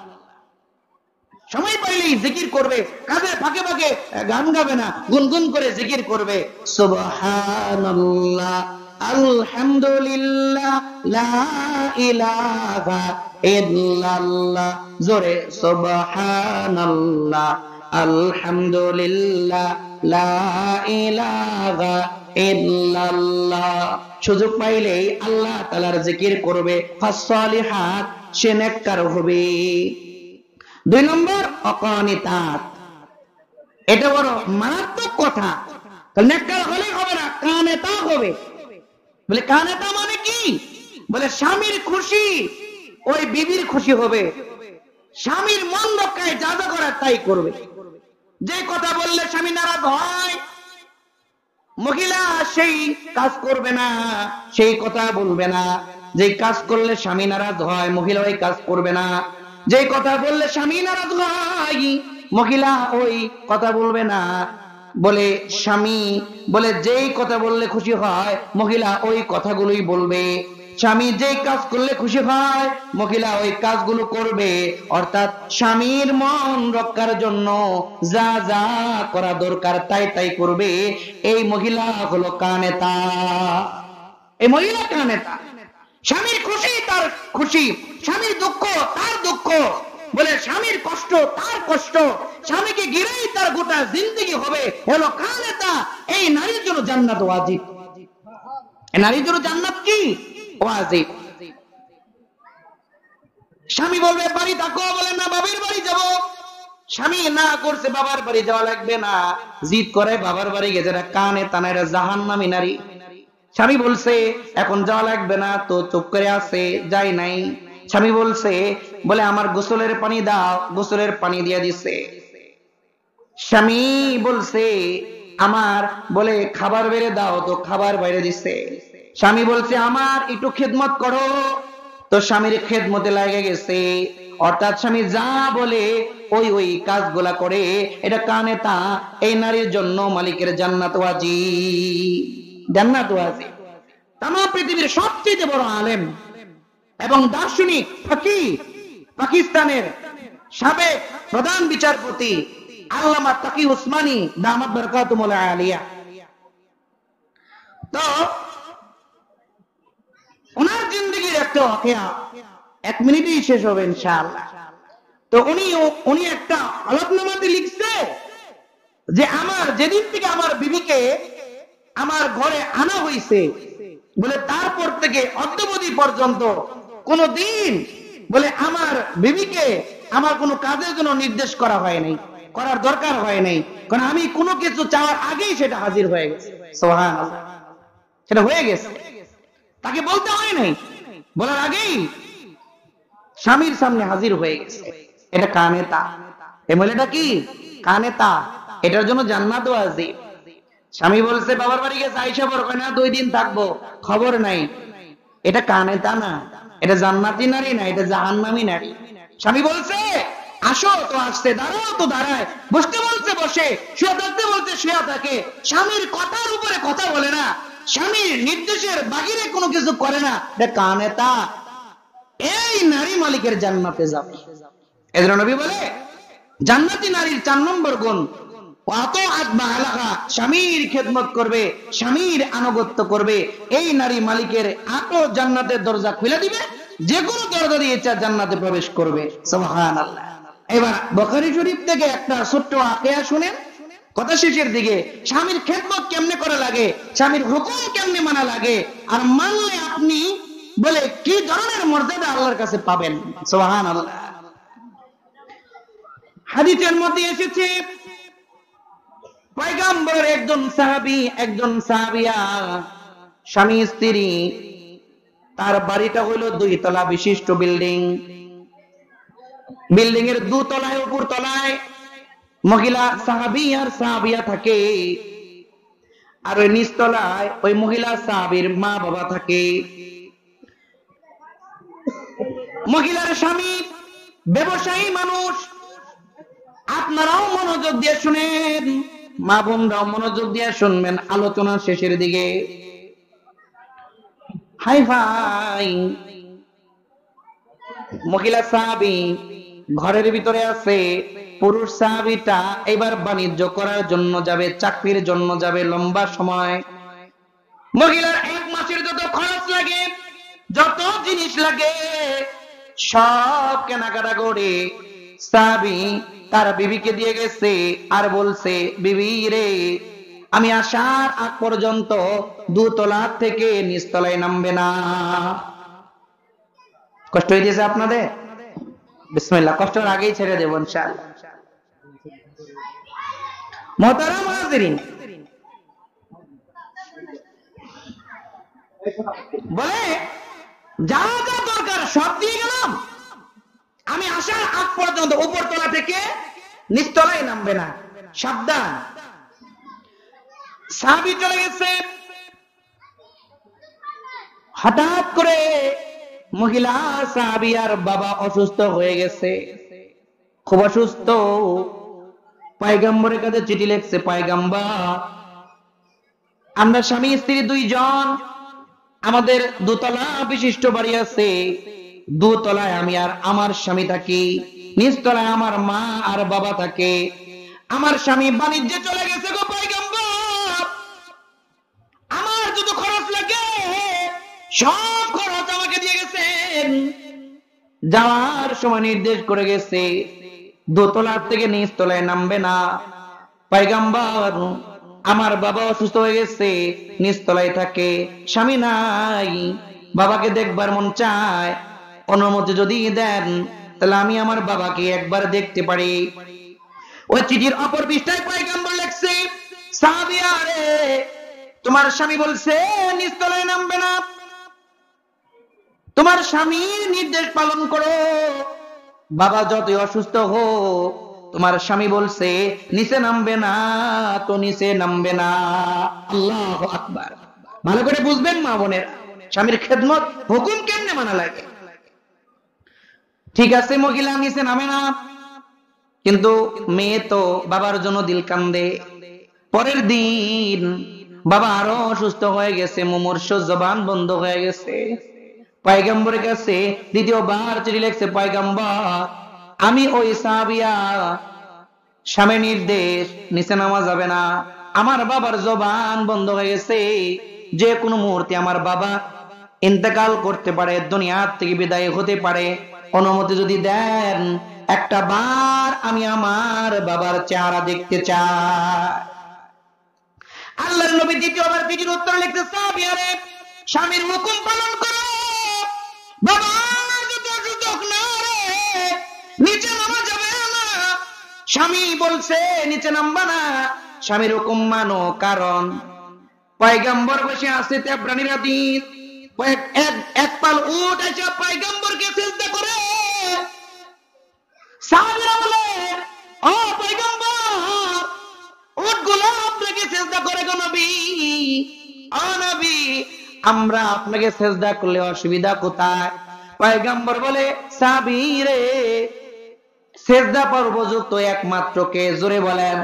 সময় পাইলেই জিকির করবে, কাজের ফাঁকে ফাঁকে গান গাবে না, গুনগুন করে জিকির করবে। সুবহানাল্লাহ, আলহামদুলিল্লাহ, লা ইলাহা ইল্লাল্লাহ, জোরে সুবহানাল্লাহ, আলহামদুলিল্লাহ, লা ইলাহা ইল্লাল্লাহ। সুযোগ পাইলেই আল্লাহ তাআলার জিকির করবে। ফাসসালিহাত, সে নেককার হবে। 2 নম্বর অকানিতাত, এটা বড় মারাত্মক কথা। নেককার হলেই হবে না, কানেতা হবে। বলে কানেতা মানে কি? বলে স্বামীর খুশি ওই বিবির খুশি হবে, স্বামীর মন রক্ষায় যা যা করার তাই করবে। যে কথা বললে স্বামী নারাজ হয়, মহিলা সেই কাজ করবে না, সেই কথা বলবে না। যে কাজ করলে স্বামী নারাজ হয়, মহিলা ওই কাজ করবে না। যে কথা বললে স্বামী নারাজ হয়, মহিলা ওই কথা বলবে না। বলে স্বামী বলে যেই কথা বললে খুশি হয় মহিলা ওই কথাগুলোই বলবে, স্বামী যেই কাজ করলে খুশি হয় মহিলা ওই কাজগুলো করবে। অর্থাৎ স্বামীর মন রক্ষার জন্য যা যা করা দরকার তাই তাই করবে। এই মহিলা হলো কানেতা, এই মহিলা কানেতা। স্বামীর খুশি তার খুশি, স্বামীর দুঃখ তার দুঃখ, বলে স্বামীর কষ্ট তার কষ্ট, স্বামীকে ঘিরেই তার গোটা জিন্দেগি হবে। হলো কানেতা। এই নারীর জন্য জান্নাত ওয়াজিব। এই নারীর জন্য জান্নাত কি? ওয়াজিব। স্বামী বলবে বাড়ি থাকো, বলে না বাবার বাড়ি যাব। স্বামী না করছে বাবার বাড়ি যাওয়া লাগবে না, জিদ করে বাবার বাড়ি গেছে, কানেতা না, জাহান্নামী নারী। স্বামী বলছে এখন যাওয়া লাগবে না, তো চুপ করে আছে, যাই নাই। স্বামী বলছে বলে আমার গোসলের পানি দাও, গোসলের পানি দিয়ে দিছে। স্বামী বলছে আমার বলে খাবার বেড়ে দাও, তো খাবার বাইরে দিছে। স্বামী বলছে আমার একটু খেদমত করো, তো স্বামীর খেদমতে লাগে গেছে। অর্থাৎ স্বামী যা বলে ওই ওই কাজগুলা করে। এটা কানেতা। এই নারীর জন্য মালিকের জান্নাত ওয়াজিব, জান্নাত ওয়াজিব। তাম পৃথিবীর সবচেয়ে বড় আলেম এবং দার্শনিক ফকিহ, পাকিস্তানের সাবেক প্রধান বিচারপতি আল্লামা তাকি উসমানী দামাত বরকাতুহুল আলিয়া। তো ওনার জিন্দেগির একটা ওয়াকিয়া 1 মিনিটেই শেষ হবে ইনশাআল্লাহ। তো উনি একটা হলফনামাতে লিখছে যে আমার যেদিন থেকে আমার বিবিকে আমার ঘরে আনা হয়েছে বলে তারপর থেকে অদ্যাবধি পর্যন্ত কোনদিন বলে আমার বিবিকে আমার কোনো কাজের জন্য নির্দেশ করা হয় নাই, করার দরকার হয় নাই। কারণ আমি কোনো কিছু চাওয়ার আগেই সেটা হাজির হয়ে গেছে। সুবহানাল্লাহ, সেটা হয়ে গেছে, তাকে বলতে হয় নাই, বলার আগেই স্বামীর সামনে হাজির হয়ে গেছে। এটা কানেতা। এই মহিলাটা কি? কানেতা। এটার জন্য জান্নাত ওয়াজিব। স্বামী বলছে বাবার বাড়ি গেছে, আইসা পর কয় না 2 দিন থাকবো, খবর নাই। এটা কানেতা না, এটা জান্নাতি নারী না, এটা জাহান্নামী নারী। স্বামী বলছে আসো, তো আসছে, দাঁড়াও তো দাঁড়ায়, বসতে বলছে বসে, শুয়ে থাকতে বলছে শুয়ে থাকে। স্বামীর কথার উপরে কথা বলে না, স্বামীর নির্দেশের বাহিরে কোনো কিছু করে না। এটা কানেতা। এই নারী মালিকের জান্নাতে যাবে। এজন্য নবী বলে জান্নাতি নারীর 4 নম্বর গুণ স্বামীর খেদমত করবে, স্বামীর আনুগত্য করবে। এই নারী মালিকের জান্নাতের দরজা খুলে দিবে, যে কোনো দরজা দিয়ে ইচ্ছা জান্নাতে প্রবেশ করবে। সুবহানাল্লাহ। এবার বুখারী শরীফ থেকে একটা ছোট্ট ওয়াকিয়া শুনেন, কথা শেষের দিকে। স্বামীর খেদমত কেমনে করা লাগে, স্বামীর হুকুম কেমনে মানা লাগে, আর মানলে আপনি বলে কি ধরনের মর্যাদা আল্লাহর কাছে পাবেন। সুবহানাল্লাহ। হাদিসের মধ্যে এসেছে পয়গম্বরের একজন সাহাবী, একজন সাহাবিয়া, স্বামী স্ত্রী, তার বাড়িটা হলো 2 তলা বিশিষ্ট বিল্ডিং। বিল্ডিং এর 2 তলায় উপর তলায় মহিলা সাহাবী আর সাহাবিয়া থাকে, আর ওই নিচ তলায় ওই মহিলা সাহাবীর মা বাবা থাকে। মহিলার স্বামী ব্যবসায়ী মানুষ। আপনারাও মনোযোগ দিয়ে শুনেন, মা বোনরাও মনোযোগ দিয়ে শুনবেন আলোচনার শেষের দিকে। হাই ভাই, মহিলা সাহাবী ঘরের ভিতরে আছে, পুরুষ সাহাবীটা এবার বাণিজ্য করার জন্য যাবে, চাকরির জন্য যাবে, লম্বা সময়। মহিলার 1 মাসের যত খরচ লাগে, যত জিনিস লাগে, সব কেনাকাটা করে সাহাবী তার বিবিকে দিয়ে গেছে, আর বলছে বিবি রে, আমি আসার আগ পর্যন্ত 2 তলা থেকে নিচ তলায় নামবে না। কষ্ট হয়েছে আপনাদের? বিসমিল্লাহ, কষ্টের আগেই ছেড়ে দেব ইনশাআল্লাহ। মুহতারাম হাজিরিন, বলে যা যা দরকার সব দিয়ে গেলাম, আমি আসার আগ পর্যন্ত উপর তলা থেকে নিচ তলায় নামবে না, সাবধান। সাহাবী চলে গেছে। হঠাৎ করে মহিলা সাহাবীর বাবা অসুস্থ হয়ে গেছে, খুব অসুস্থ। পয়গম্বরের কাছে চিঠি লিখছে, পয়গম্বর আমরা স্বামী স্ত্রী দুইজন, আমাদের দোতলা বিশিষ্ট বাড়ি আছে, দোতলায় আমি আর আমার স্বামী থাকি, নিচতলায় আমার মা আর বাবা থাকে। আমার স্বামী বাণিজ্যে চলে গেছে গো পয়গম্বর, আমার যত খরচ লাগে সব খরচ আমাকে দিয়ে গেছেন। যাওয়ার সময় নির্দেশ করে গেছে দোতলার থেকে নিচতলায় নামবে না। পয়গম্বর আমার বাবা অসুস্থ হয়ে গেছে, নিচতলায় থাকে, স্বামী নাই, বাবাকে দেখবার মন চায়, অনুমতি যদি দেন তাহলে আমি আমার বাবাকে একবার দেখতে পারি। ওই চিঠির অপর পৃষ্ঠায় পয়গম্বর লিখছে, সাহাবিয়া রে, তোমার স্বামী বলছে নিচতলায় নামবে না, তোমার স্বামীর নির্দেশ পালন করো, বাবা যতই অসুস্থ হোক তোমার স্বামী বলছে নিচে নামবে না, তো নিচে নামবে না। আল্লাহু আকবার। ভালো করে বুঝবেন মা বোনের, স্বামীর খেদমত হুকুম কেমনে মানা লাগে। ঠিক আছে মহিলা নিচে নামে না, কিন্তু মেয়ে তো বাবার জন্য দিল কান্দে। পরের দিন বাবা আরো অসুস্থ হয়ে গেছে, মুমূর্ষু, জবান বন্ধ হয়ে গেছে। পয়গম্বরের কাছে দ্বিতীয়বার চিঠি লিখছে, পয়গম্বর আমি ওই সাহাবিয়া, স্বামীর নির্দেশ নিচে নামা যাবে না, আমার বাবার জবান বন্ধ হয়ে গেছে, যে কোনো মুহূর্তে আমার বাবা ইন্তেকাল করতে পারে, দুনিয়া থেকে বিদায় হতে পারে, অনুমতি যদি দেন একটা বার আমি আমার বাবার চেহারা দেখতে চাই। আল্লাহর নবী দ্বিতীয়বার চিঠির উত্তর লিখতে, সাহাবিয়া রে, স্বামীর হুকুম পালন করো, বাবার যদি অসুখ না রে নিচে নামা যাবে না। স্বামী বলছে নিচে নামবা না, স্বামীর হুকুম মানো, কারণ পয়গম্বর বসে আছে তেবরানির হাদিস, এক পাল উট এসে পয়গম্বরকে সিজদা করে। সাহাবীরা বলে, ও পয়গম্বর, উটগুলো আপনাকে সিজদা করে গো নবী, ও নবী আমরা আপনাকে সিজদা করলে অসুবিধা কোথায়? পয়গম্বর বলে, সাহাবী রে, সিজদা পাওয়ার উপযুক্ত একমাত্র কে? জোরে বলেন।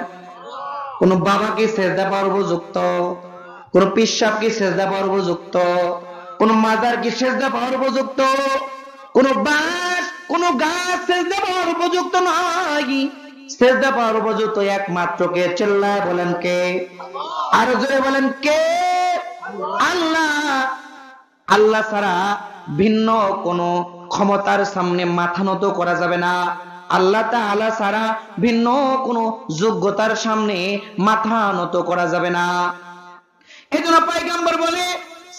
কোন বাবা কি সিজদা পাওয়ার উপযুক্ত? কোন পিসাব কি সিজদা পাওয়ার উপযুক্ত? কোন মাজার কি সিজদা পাওয়ার উপযুক্ত? কোন বাঁশ, কোন গাছ সিজদা পাওয়ার উপযুক্ত নয়। সিজদা পাওয়ার উপযুক্ত একমাত্র কে? চিল্লায় বলেন কে? আর জোরে বলেন কে? আল্লাহ। আল্লাহ ছাড়া ভিন্ন কোন ক্ষমতার সামনে মাথা নত করা যাবে না। আল্লাহ তাআলা ছাড়া ভিন্ন কোন যোগ্যতার সামনে মাথা নত করা যাবে না। এজন্য পয়গম্বর বলে,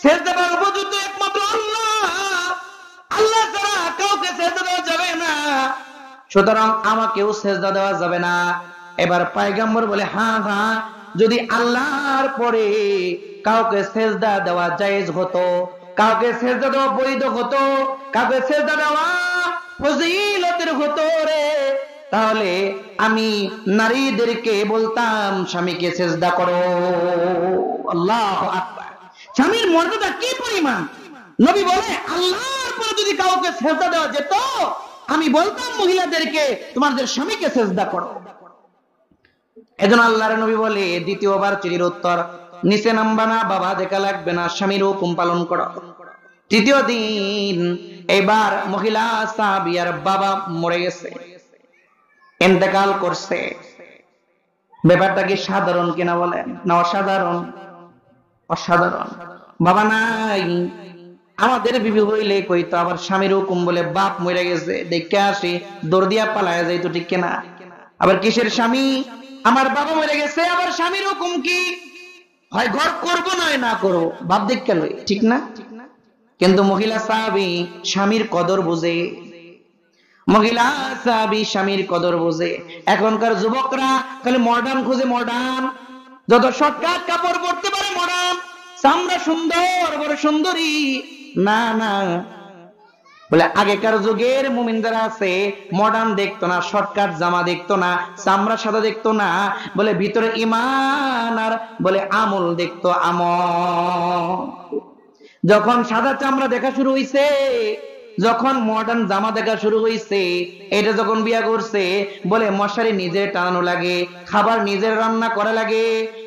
সিজদা পাওয়ার উপযুক্ত একমাত্র আল্লাহ, আল্লাহ ছাড়া কাউকে সিজদা দেওয়া যাবে না, সুতরাং আমাকেও সিজদা দেওয়া যাবে না। এবার পয়গম্বর বলে, হ্যাঁ হ্যাঁ, যদি আল্লাহর পরে কাউকে সিজদা দেওয়া জায়েজ হতো, কাউকে সিজদা দেওয়া বৈধ হতো, কাউকে সিজদা দেওয়া ফজিলতের হতো রে, তাহলে আমি নারীদেরকে বলতাম স্বামীকে সিজদা করো। আল্লাহু আকবার। স্বামীর মর্যাদা কি পরিমাণ! নবী বলে, আল্লাহর পরে যদি কাউকে সিজদা দেওয়া যেত, আমি বলতাম মহিলাদেরকে তোমাদের স্বামীকে সিজদা করো। এজন্য আল্লাহর নবী বলে, দ্বিতীয়বার চিঠির উত্তর, নিচে নামবা না, বাবা দেখা লাগবে না, স্বামীর হুকুম পালন করো। তৃতীয় দিন এবার মহিলা সাহাবিয়ার বাবা মরে গেছে, ইন্তেকাল করছে। ব্যাপারটা কি সাধারণ কিনা বলেন? না অসাধারণ? অসাধারণ। বাবা নাই। আমাদের বিবি হইলে কইতো আবার স্বামীর হুকুম বলে বাপ মরে গেছে দেখে আসি, দৌড় দিয়া পালায় যাইতো, ঠিক কিনা? আবার কিসের স্বামী? আমার বাবা মরে গেছে, আবার স্বামীর হুকুম কি? হয় ঘর করবো নয় না করবো, বাপ দেখে লই, ঠিক না? কিন্তু মহিলা সাহাবী স্বামীর কদর বোঝে, মহিলা সাহাবী স্বামীর কদর বোঝে। এখনকার যুবকরা খালি মডার্ন খুঁজে, মডার্ন, যত শর্টকাট কাপড় পরতে পারে মডার্ন, চামড়া সুন্দর, বড় সুন্দরী। না না, বলে আগেকার যুগের মুমিন যারা আছে মডার্ন দেখতো না, শর্টকাট জামা দেখতো না, চামড়া সাদা দেখতো না, বলে ভিতরে ঈমান আর বলে আমল দেখতো, আমল। যখন সাদা চামড়া দেখা শুরু হইছে, যখন মডার্ন জামা দেখা শুরু হয়েছে, এটা যখন বিয়া করছে, বলে মশারি নিজের টানানো লাগে, খাবার নিজের রান্না করা লাগে,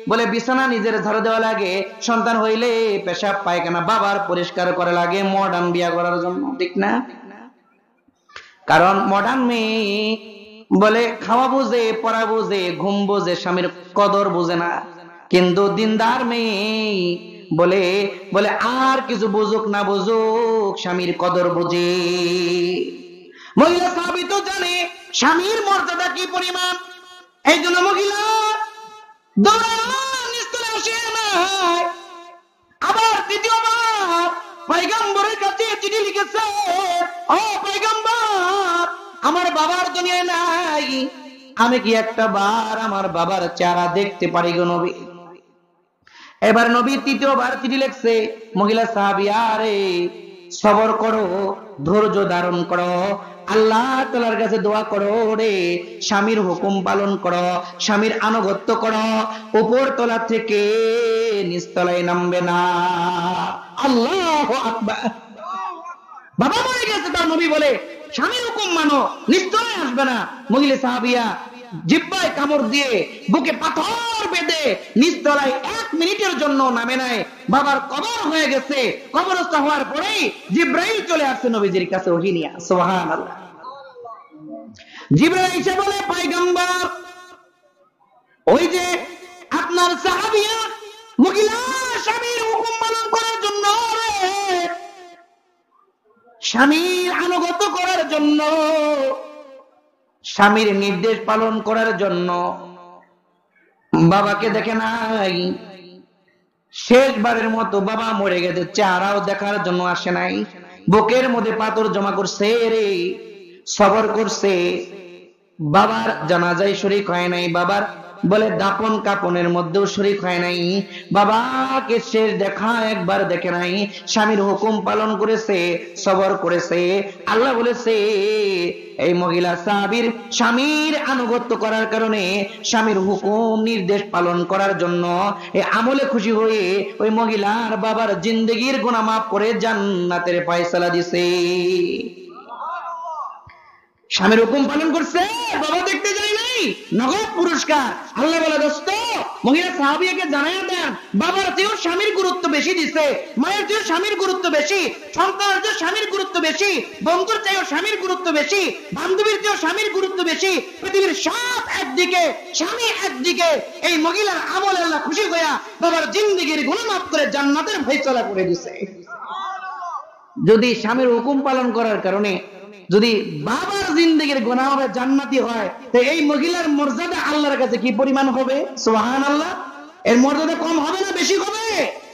বলে বিছানা নিজের ঝাড়ু দেওয়া লাগে, সন্তান হইলে পেশাব পায়খানা বাবার পরিষ্কার করা লাগে মডার্ন বিয়া করার জন্য, ঠিক না? কারণ মডার্ন মেয়ে বলে খাওয়া বুঝে, পড়া বুঝে, ঘুম বুঝে, স্বামীর কদর বুঝে না। কিন্তু দিনদার মেয়ে বলে বলে আর কিছু বুঝুক না বুঝুক, স্বামীর কদর বুঝে। মহিলা সাহাবী তো জানে স্বামীর মর্যাদা কি পরিমাণ, এই জন্য মহিলা আবার দ্বিতীয়বার পয়গম্বরের কাছে চিঠি লিখেছে, ও পয়গম্বর, আমার বাবার দুনিয়ায় নাই, আমি কি একটা বার আমার বাবার চেহারা দেখতে পারি গো নবী? এবার নবী তৃতীয়বার চিঠি লিখছে, মহিলা সাহাবী আরে সবর করো, ধৈর্য ধারণ করো, আল্লাহ তাআলার কাছে দোয়া করো রে, স্বামীর হুকুম পালন করো, স্বামীর আনুগত্য করো, উপর তলা থেকে নিচ তলায় নামবে না। আল্লাহু আকবার। বাবা মরে গেছে, তার নবী বলে স্বামীর হুকুম মানো, নিচ তলায় আসবে না। মহিলা সাহাবিয়া জিহ্বায় কামড় দিয়ে বুকে পাথর বেঁধে নিচতলায় 1 মিনিটের জন্য নামে নাই। বাবার কবর হয়ে গেছে, কবরস্থ হওয়ার পরেই জিব্রাইল চলে আসছে নবীজির কাছে ওহী নিয়ে। সুবহানাল্লাহ। জিব্রাইল এসে বলে, পয়গম্বর, ওই যে আপনার সাহাবিয়া মহিলা স্বামীর হুকুম পালন করার জন্য, স্বামীর আনুগত্য করার জন্য, স্বামীর নির্দেশ পালন করার জন্য বাবাকে দেখে নাই, শেষবারের মতো বাবা মরে গেছে চেহারাও দেখার জন্য আসে নাই, বুকের মধ্যে পাথর জমা করছে রে, সবর করছে, বাবার জানাজায় শরীক হয় নাই, বাবার বলে দাপন কাপনের মধ্যেও শরীক হয় নাই, বাবাকে শেষ দেখা একবার দেখে নাই, স্বামীর হুকুম পালন করেছে, সবর করেছে। আল্লাহ বলেছে এই মহিলা সাহাবীর স্বামীর আনুগত্য করার কারণে, স্বামীর হুকুম নির্দেশ পালন করার জন্য এই আমলে খুশি হয়ে ওই মহিলার বাবার জিন্দেগির গুনাহ মাফ করে জান্নাতের ফয়সালা দিছে। স্বামীর হুকুম পালন করছে, বাবা দেখতে যাই নাই, নগদ পুরস্কার। আল্লাহ বলে দোস্ত, মহিলা সাহাবিয়াকে জানাইয়া দেন, বাবার চেয়েও স্বামীর গুরুত্ব বেশি দিছে, মায়ের চেয়েও স্বামীর গুরুত্ব বেশি, সন্তানের চেয়েও স্বামীর গুরুত্ব বেশি, বন্ধুর চেয়েও স্বামীর গুরুত্ব বেশি, বান্ধবীর চেয়েও স্বামীর গুরুত্ব বেশি, পৃথিবীর সব একদিকে, স্বামী একদিকে। এই মহিলার আমল আল্লাহ খুশি হইয়া বাবার জিন্দেগির গুনাহ মাফ করে জান্নাতের ফয়সালা করে দিছে। যদি স্বামীর হুকুম পালন করার কারণে যদি বাবার জিন্দেগির গুনাহ হবে জান্নাতি হয়, তো এই মহিলার মর্যাদা আল্লাহর কাছে কি পরিমাণ হবে? সুবহানাল্লাহ। এর মর্যাদা কম হবে না বেশি হবে?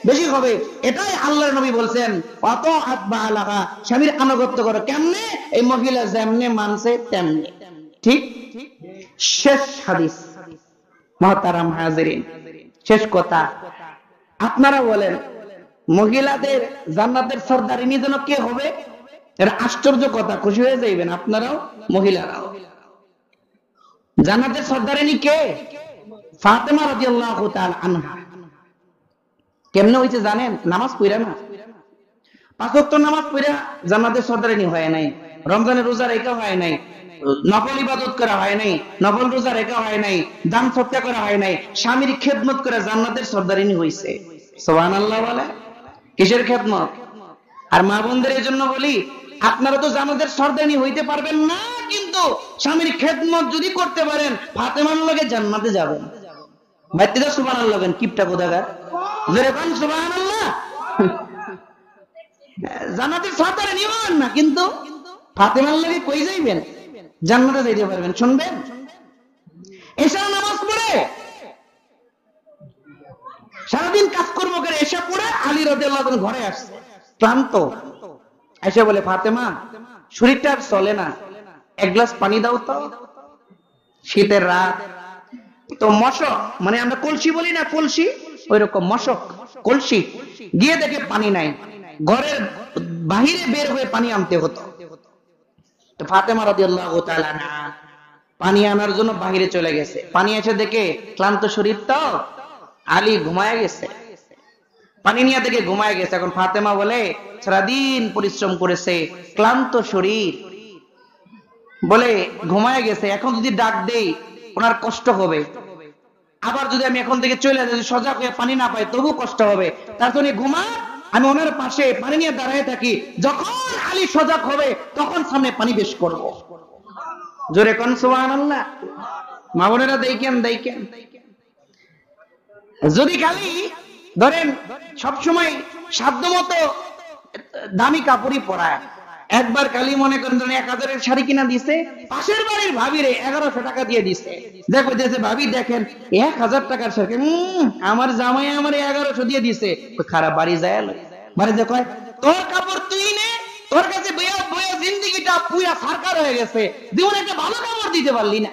বেশি হবে। এটাই আল্লাহর নবী বলছেন, আতাআত বালাহা, স্বামীর আনুগত্য করো। কেমনে? এই মহিলা যেমনে মানছে তেমনি। ঠিক? শেষ হাদিস। মুহতারাম হাজিরিন, শেষ কথা, আপনারা বলেন মহিলাদের জান্নাতের সরদারিনী যেন কে হবে? এর আশ্চর্য কথা, খুশি হয়ে যাইবেন আপনারাও মহিলারাও। জান্নাতের সরদারিনী কে? ফাতেমা রাদিয়াল্লাহু তাআলা আনহা। কেমনে হইছে জানেন? নামাজ পড়া না, 5 ওয়াক্ত নামাজ পড়া জান্নাতের সরদারিনী হয় নাই, রমজানের রোজা রেখা হয় নাই, নফল ইবাদত করা হয় নাই, নফল রোজা রেখা হয় নাই, দান সদকা করা হয় নাই, স্বামীর খেদমত করে জান্নাতের সরদারিনী হইছে। সুবহানাল্লাহ বলে। কিসের খেদমত? আর মা বোনদের এই জন্য বলি, আপনারা তো জান্নাতের সরদারিনী হইতে পারবেন না, কিন্তু স্বামীর খেদমত যদি করতে পারেন ফাতেমার লগে জান্নাতে যাবেন। বাইতেদা সুবহানাল্লাহ বলেন, কিপটা কোথাকার, জোরে বলেন সুবহানাল্লাহ। জান্নাতের সরদারিনী হন না, কিন্তু ফাতেমার লগে কই যাইবেন? জান্নাতে যাইতে পারবেন। শুনবেন, এশা নামাজ পড়ে সারাদিন কাজকর্ম করে এশা পড়ে আলী রাদিয়াল্লাহু আনহু ঘরে আসছে ক্লান্ত, এসে বলে, ফাতেমা শরীরটা আর চলে না, 1 গ্লাস পানি দাও তো। শীতের রাত তো, মশক মানে আমরা কলসি বলি না, কলসি, ওই রকম মশক কলসি, গিয়ে দেখে পানি নাই, ঘরের বাহিরে বের হয়ে পানি আনতে হতো। তো ফাতেমা রাদিয়াল্লাহু তাআলা পানি আনার জন্য বাহিরে চলে গেছে। পানি এসে দেখে ক্লান্ত শরীর তো, আলী ঘুমায় গেছে। পানি নিয়ে থেকে ঘুমায় গেছে। এখন ফাতেমা বলে সারাদিন পরিশ্রম করেছে, ক্লান্ত শরীর, বলে ঘুমায় গেছে, এখন যদি ডাক দেই ওনার কষ্ট হবে, আবার যদি আমি এখন থেকে চলে যদি সজাগ হয়ে পানি না পাই তবু কষ্ট হবে, তার জন্য ঘুমা, আমি ওনার পাশে পানি নিয়ে দাঁড়ায় থাকি, যখন আলী সজাগ হবে তখন সামনে পানি বেশ করব। জোরে কোন সুবহানাল্লাহ। মা বোনেরা দেখেন দেখেন, যদি খালি ধরেন সবসময় সাধ্যমতো দামি কাপড়ই পরায়, একবার খালি মনে করেন 1000-এর শাড়ি কিনা দিছে, পাশের বাড়ির ভাবিরে 1100 টাকা দিয়ে দিছে, দেখো দিয়েছে, ভাবি দেখেন 1000 টাকার শাড়ি, আমার জামাই আমার 1100 দিয়ে দিছে, খারাপ বাড়ি যায়, বাড়িতে কয় তোর কাপড় তুই নে, তোর কাছে বইয়া বইয়া জিন্দেগিটা পুরা সরকার হয়ে গেছে, জীবনে একটা ভালো কাপড় দিতে পারলি না।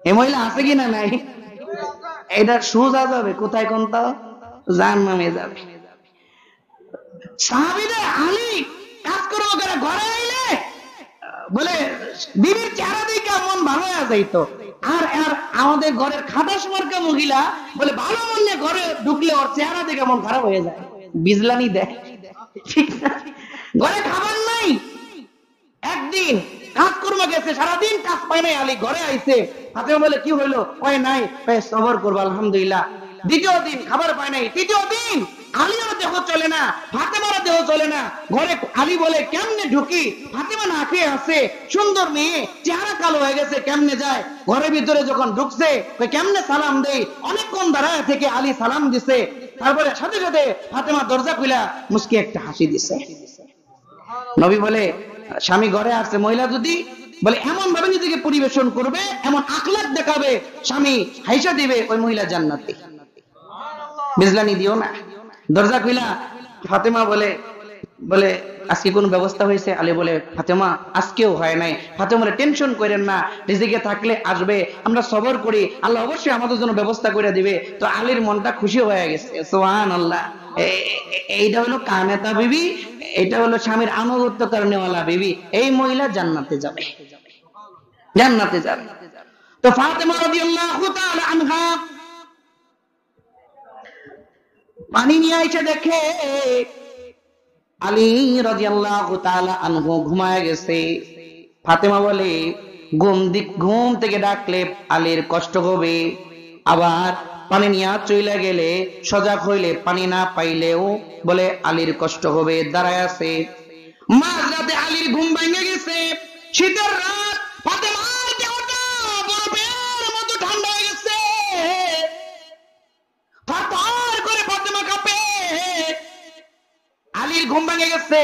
এ মহিলা আছে কিনা নাই? এটা সোজা যাবে কোথায়? কোনটা জাহান্নামে যাবে। সাহাবীদের আলী কাজ করবো করে ঘরে আইলে বলে বিবির চেহারা দেখে মন ভালো হয়ে যাইতো, আর আর আমাদের ঘরের খাটাস মার্কা মহিলা বলে ভালো মন নিয়ে ঘরে ঢুকলে ওর চেহারা দেখে মন খারাপ হয়ে যায়, বিজলানি দেয়, ঠিক না? ঘরে খাবার নাই, একদিন কাজ করবো গেছে, সারাদিন কাজ পায় নাই, আলী ঘরে আইছে, ফাতেমা বলে কি হইলো? কয় নাই, সবর করবো আলহামদুলিল্লাহ। দ্বিতীয় দিন খাবার পায় নাই, তৃতীয় দিন আলীর দেহ চলে না, ফাতেমার দেহ চলে না, ঘরে আলী বলে কেমনে ঢুকি, ফাতেমা না খেয়ে আছে, সুন্দর মেয়ে, চেহারা কালো হয়ে গেছে, কেমনে যায়? ঘরের ভিতরে যখন ঢুকছে কেমনে সালাম দেই, অনেকক্ষণ দাঁড়ায় থেকে আলী সালাম দিছে, তারপরে সাথে সাথে ফাতেমা দরজা খুলে মুস্কি একটা হাসি দিছে। নবী বলে স্বামী ঘরে আসছে, মহিলা যদি বলে এমন ভাবে নিজেকে পরিবেশন করবে, এমন আখলাক দেখাবে, স্বামী হাইসা দিবে, ওই মহিলা জান্নাতি। বিজলানি দিও না। দরজা খুলা ফাতেমা বলে বলে আজকে কোন ব্যবস্থা হয়েছে? আলী বলে ফাতেমা আজকেও হয় নাই। ফাতেমা বলে টেনশন করেন না, রিজিকে থাকলে আসবে, আমরা সবর করি, আল্লাহ অবশ্যই আমাদের জন্য ব্যবস্থা করে দিবে। তো আলীর মনটা খুশি হয়ে গেছে, সুবহানাল্লাহ। এইটা হলো কানেতা বিবি, এটা হলো স্বামীর আনুগত্য করেনেওয়ালা বিবি, এই মহিলা জান্নাতে যাবে, জান্নাতে যাবে। তো ফাতেমা রাদিয়াল্লাহু তাআলা আনহা পানি নিয়ে এসে দেখে আলী রাদিয়াল্লাহু তাআলা আনহু ঘুমায় গেছে। ফাতেমা বলে ঘুম থেকে ডাকলে আলীর কষ্ট হবে, আবার পানি নিয়ে চইলা গেলে সজাগ হইলে পানি না পাইলেও বলে আলীর কষ্ট হবে, দাঁড়ায় আছে। মাঝরাতে আলীর ঘুম ভেঙে গেছে, শীতের রাত, ফাতেমার দেহটা বরফের মতো ঠান্ডা হয়ে গেছে, থরথর করে ফাতেমা কাঁপে। আলীর ঘুম ভেঙে গেছে,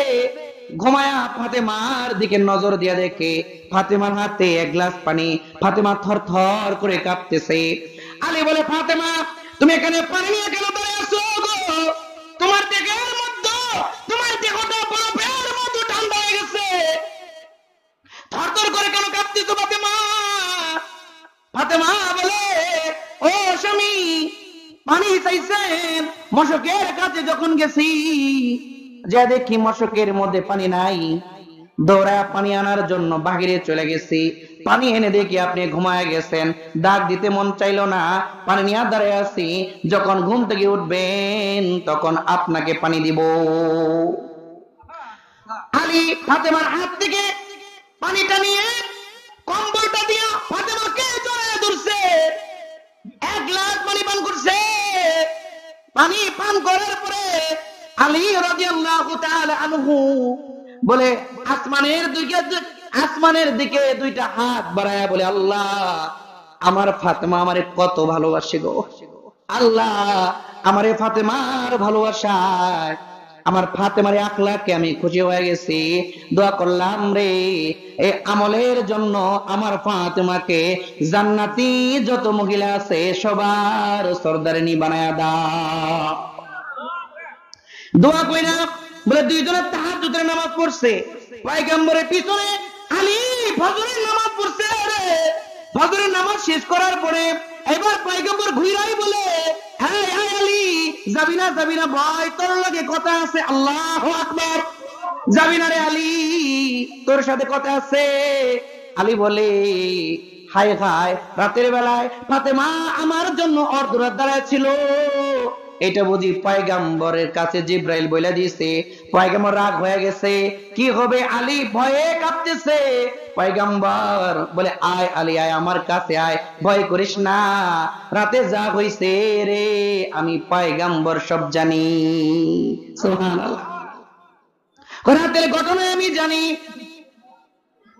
ঘুমায়া ফাতেমার দিকে নজর দিয়ে দেখে ফাতেমার হাতে এক গ্লাস পানি, ফাতেমা থরথর করে কাঁপতেছে। আলী বলে ফাতেমা তুমি এখানে পানি নিয়ে কেন দাঁড়িয়ে আছো গো? তোমার দেহের মধ্যে, তোমার দেহটা বরফের মতো ঠান্ডা হয়ে গেছে, থরথর করে কেন কাঁপতেছো ফাতেমা? ফাতেমা বলে ও স্বামী, পানি চাইছেন, মশকের কাছে যখন গেছি যা দেখি মশকের মধ্যে পানি নাই, দৌড়ায় পানি আনার জন্য বাহিরে চলে গেছি, পানি এনে দেখি আপনি ঘুমায় গেছেন, ডাক দিতে মন চাইলো না, পানি নিয়ে দাঁড়িয়ে আছি, যখন ঘুম থেকে উঠবেন তখন আপনাকে পানি দিব। আলী ফাতেমার হাত থেকে পানিটা নিয়ে কম্বলটা দিয়া ফাতেমাকে জড়ায় ধরছে, এক গ্লাস পানি পান করছে। পানি পান করার পরে আলী রাদিয়াল্লাহু তাআলা আনহু বলে আসমানের দিকে দুইটা হাত বাড়ায়া বলে আল্লাহ আমার ফাতেমা আমারে কত ভালোবাসে গো, আল্লাহ আমারে ফাতেমার ভালোবাসায়, আমার ফাতেমার আখলাকে আমি খুশি হয়ে গেছি, দোয়া করলাম রে এই আমলের জন্য আমার ফাতেমাকে জান্নাতি যত মহিলা আছে সবার সরদারিনী বানায়া দাও। দোয়া কইরা বলে দুইজনে তাহাজ্জুদের নামাজ পড়ছে, পয়গম্বরের পিছনে আলী ফজরের নামাজ পড়ছে। ফজরের নামাজ শেষ করার পরে এবার পয়গম্বর ঘুরাই বলে হ্যাঁ আলী যাবি না ভয়, তোর লগে কথা আছে, আল্লাহু আকবার, যাবি না রে আলী, তোর সাথে কথা আছে। আলী বলে হায় হায়, রাতের বেলায় ফাতেমা আমার জন্য অর্ধরাত দাঁড়ায় ছিল, এটা বুঝি পয়গাম্বরের কাছে জিব্রাইল বলে দিয়েছে। পয়গাম্বর রাগ হয়ে গেছে, কি হবে আলী ভয়ে কাঁপতেছে। পয়গাম্বর বলে আয় আলী আয় আমার কাছে আয়, ভয় করিস না, রাতে যা হইছে রে আমি পয়গাম্বর সব জানি। সুবহানাল্লাহ, রাতের ঘটনা আমি জানি।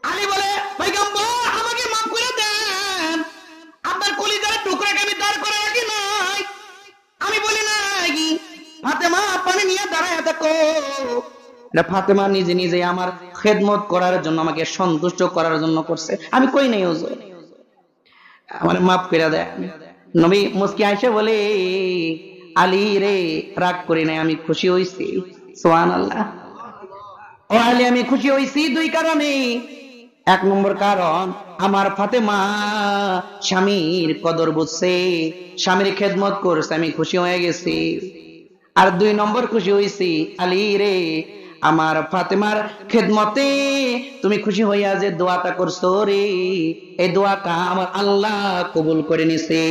আলী বলে পয়গাম্বর আমাকে মাফ করে দেন, আপনার কলিজার টুকরাকে আমি দাঁড় করে রাখি নাই, আমি বলি নাই ফাতেমা পানি নিয়ে দাঁড়ায় থাকো। এটা ফাতেমা নিজে নিজে আমার খেদমত করার জন্য, আমাকে সন্তুষ্ট করার জন্য করছে, আমি কই নাই হুজুর, আমার মাফ করে দেন। নবী মুস্কি আয়েশা বলে আলী রে রাগ করি নাই, আমি খুশি হইছি। সুবহানাল্লাহ। ও আলী আমি খুশি হইছি দুই কারণে। এক নম্বর কারণ আমার ফাতেমা স্বামীর কদর বুঝছে, স্বামীর খেদমত করছে, আমি খুশি হয়ে গেছি। আর দুই নম্বর খুশি হইছি আলী রে আমার ফাতেমার খেদমতে তুমি খুশি হইয়া যে দোয়াটা করছো রে, এই দোয়াটা আমার আল্লাহ কবুল করে নিছে।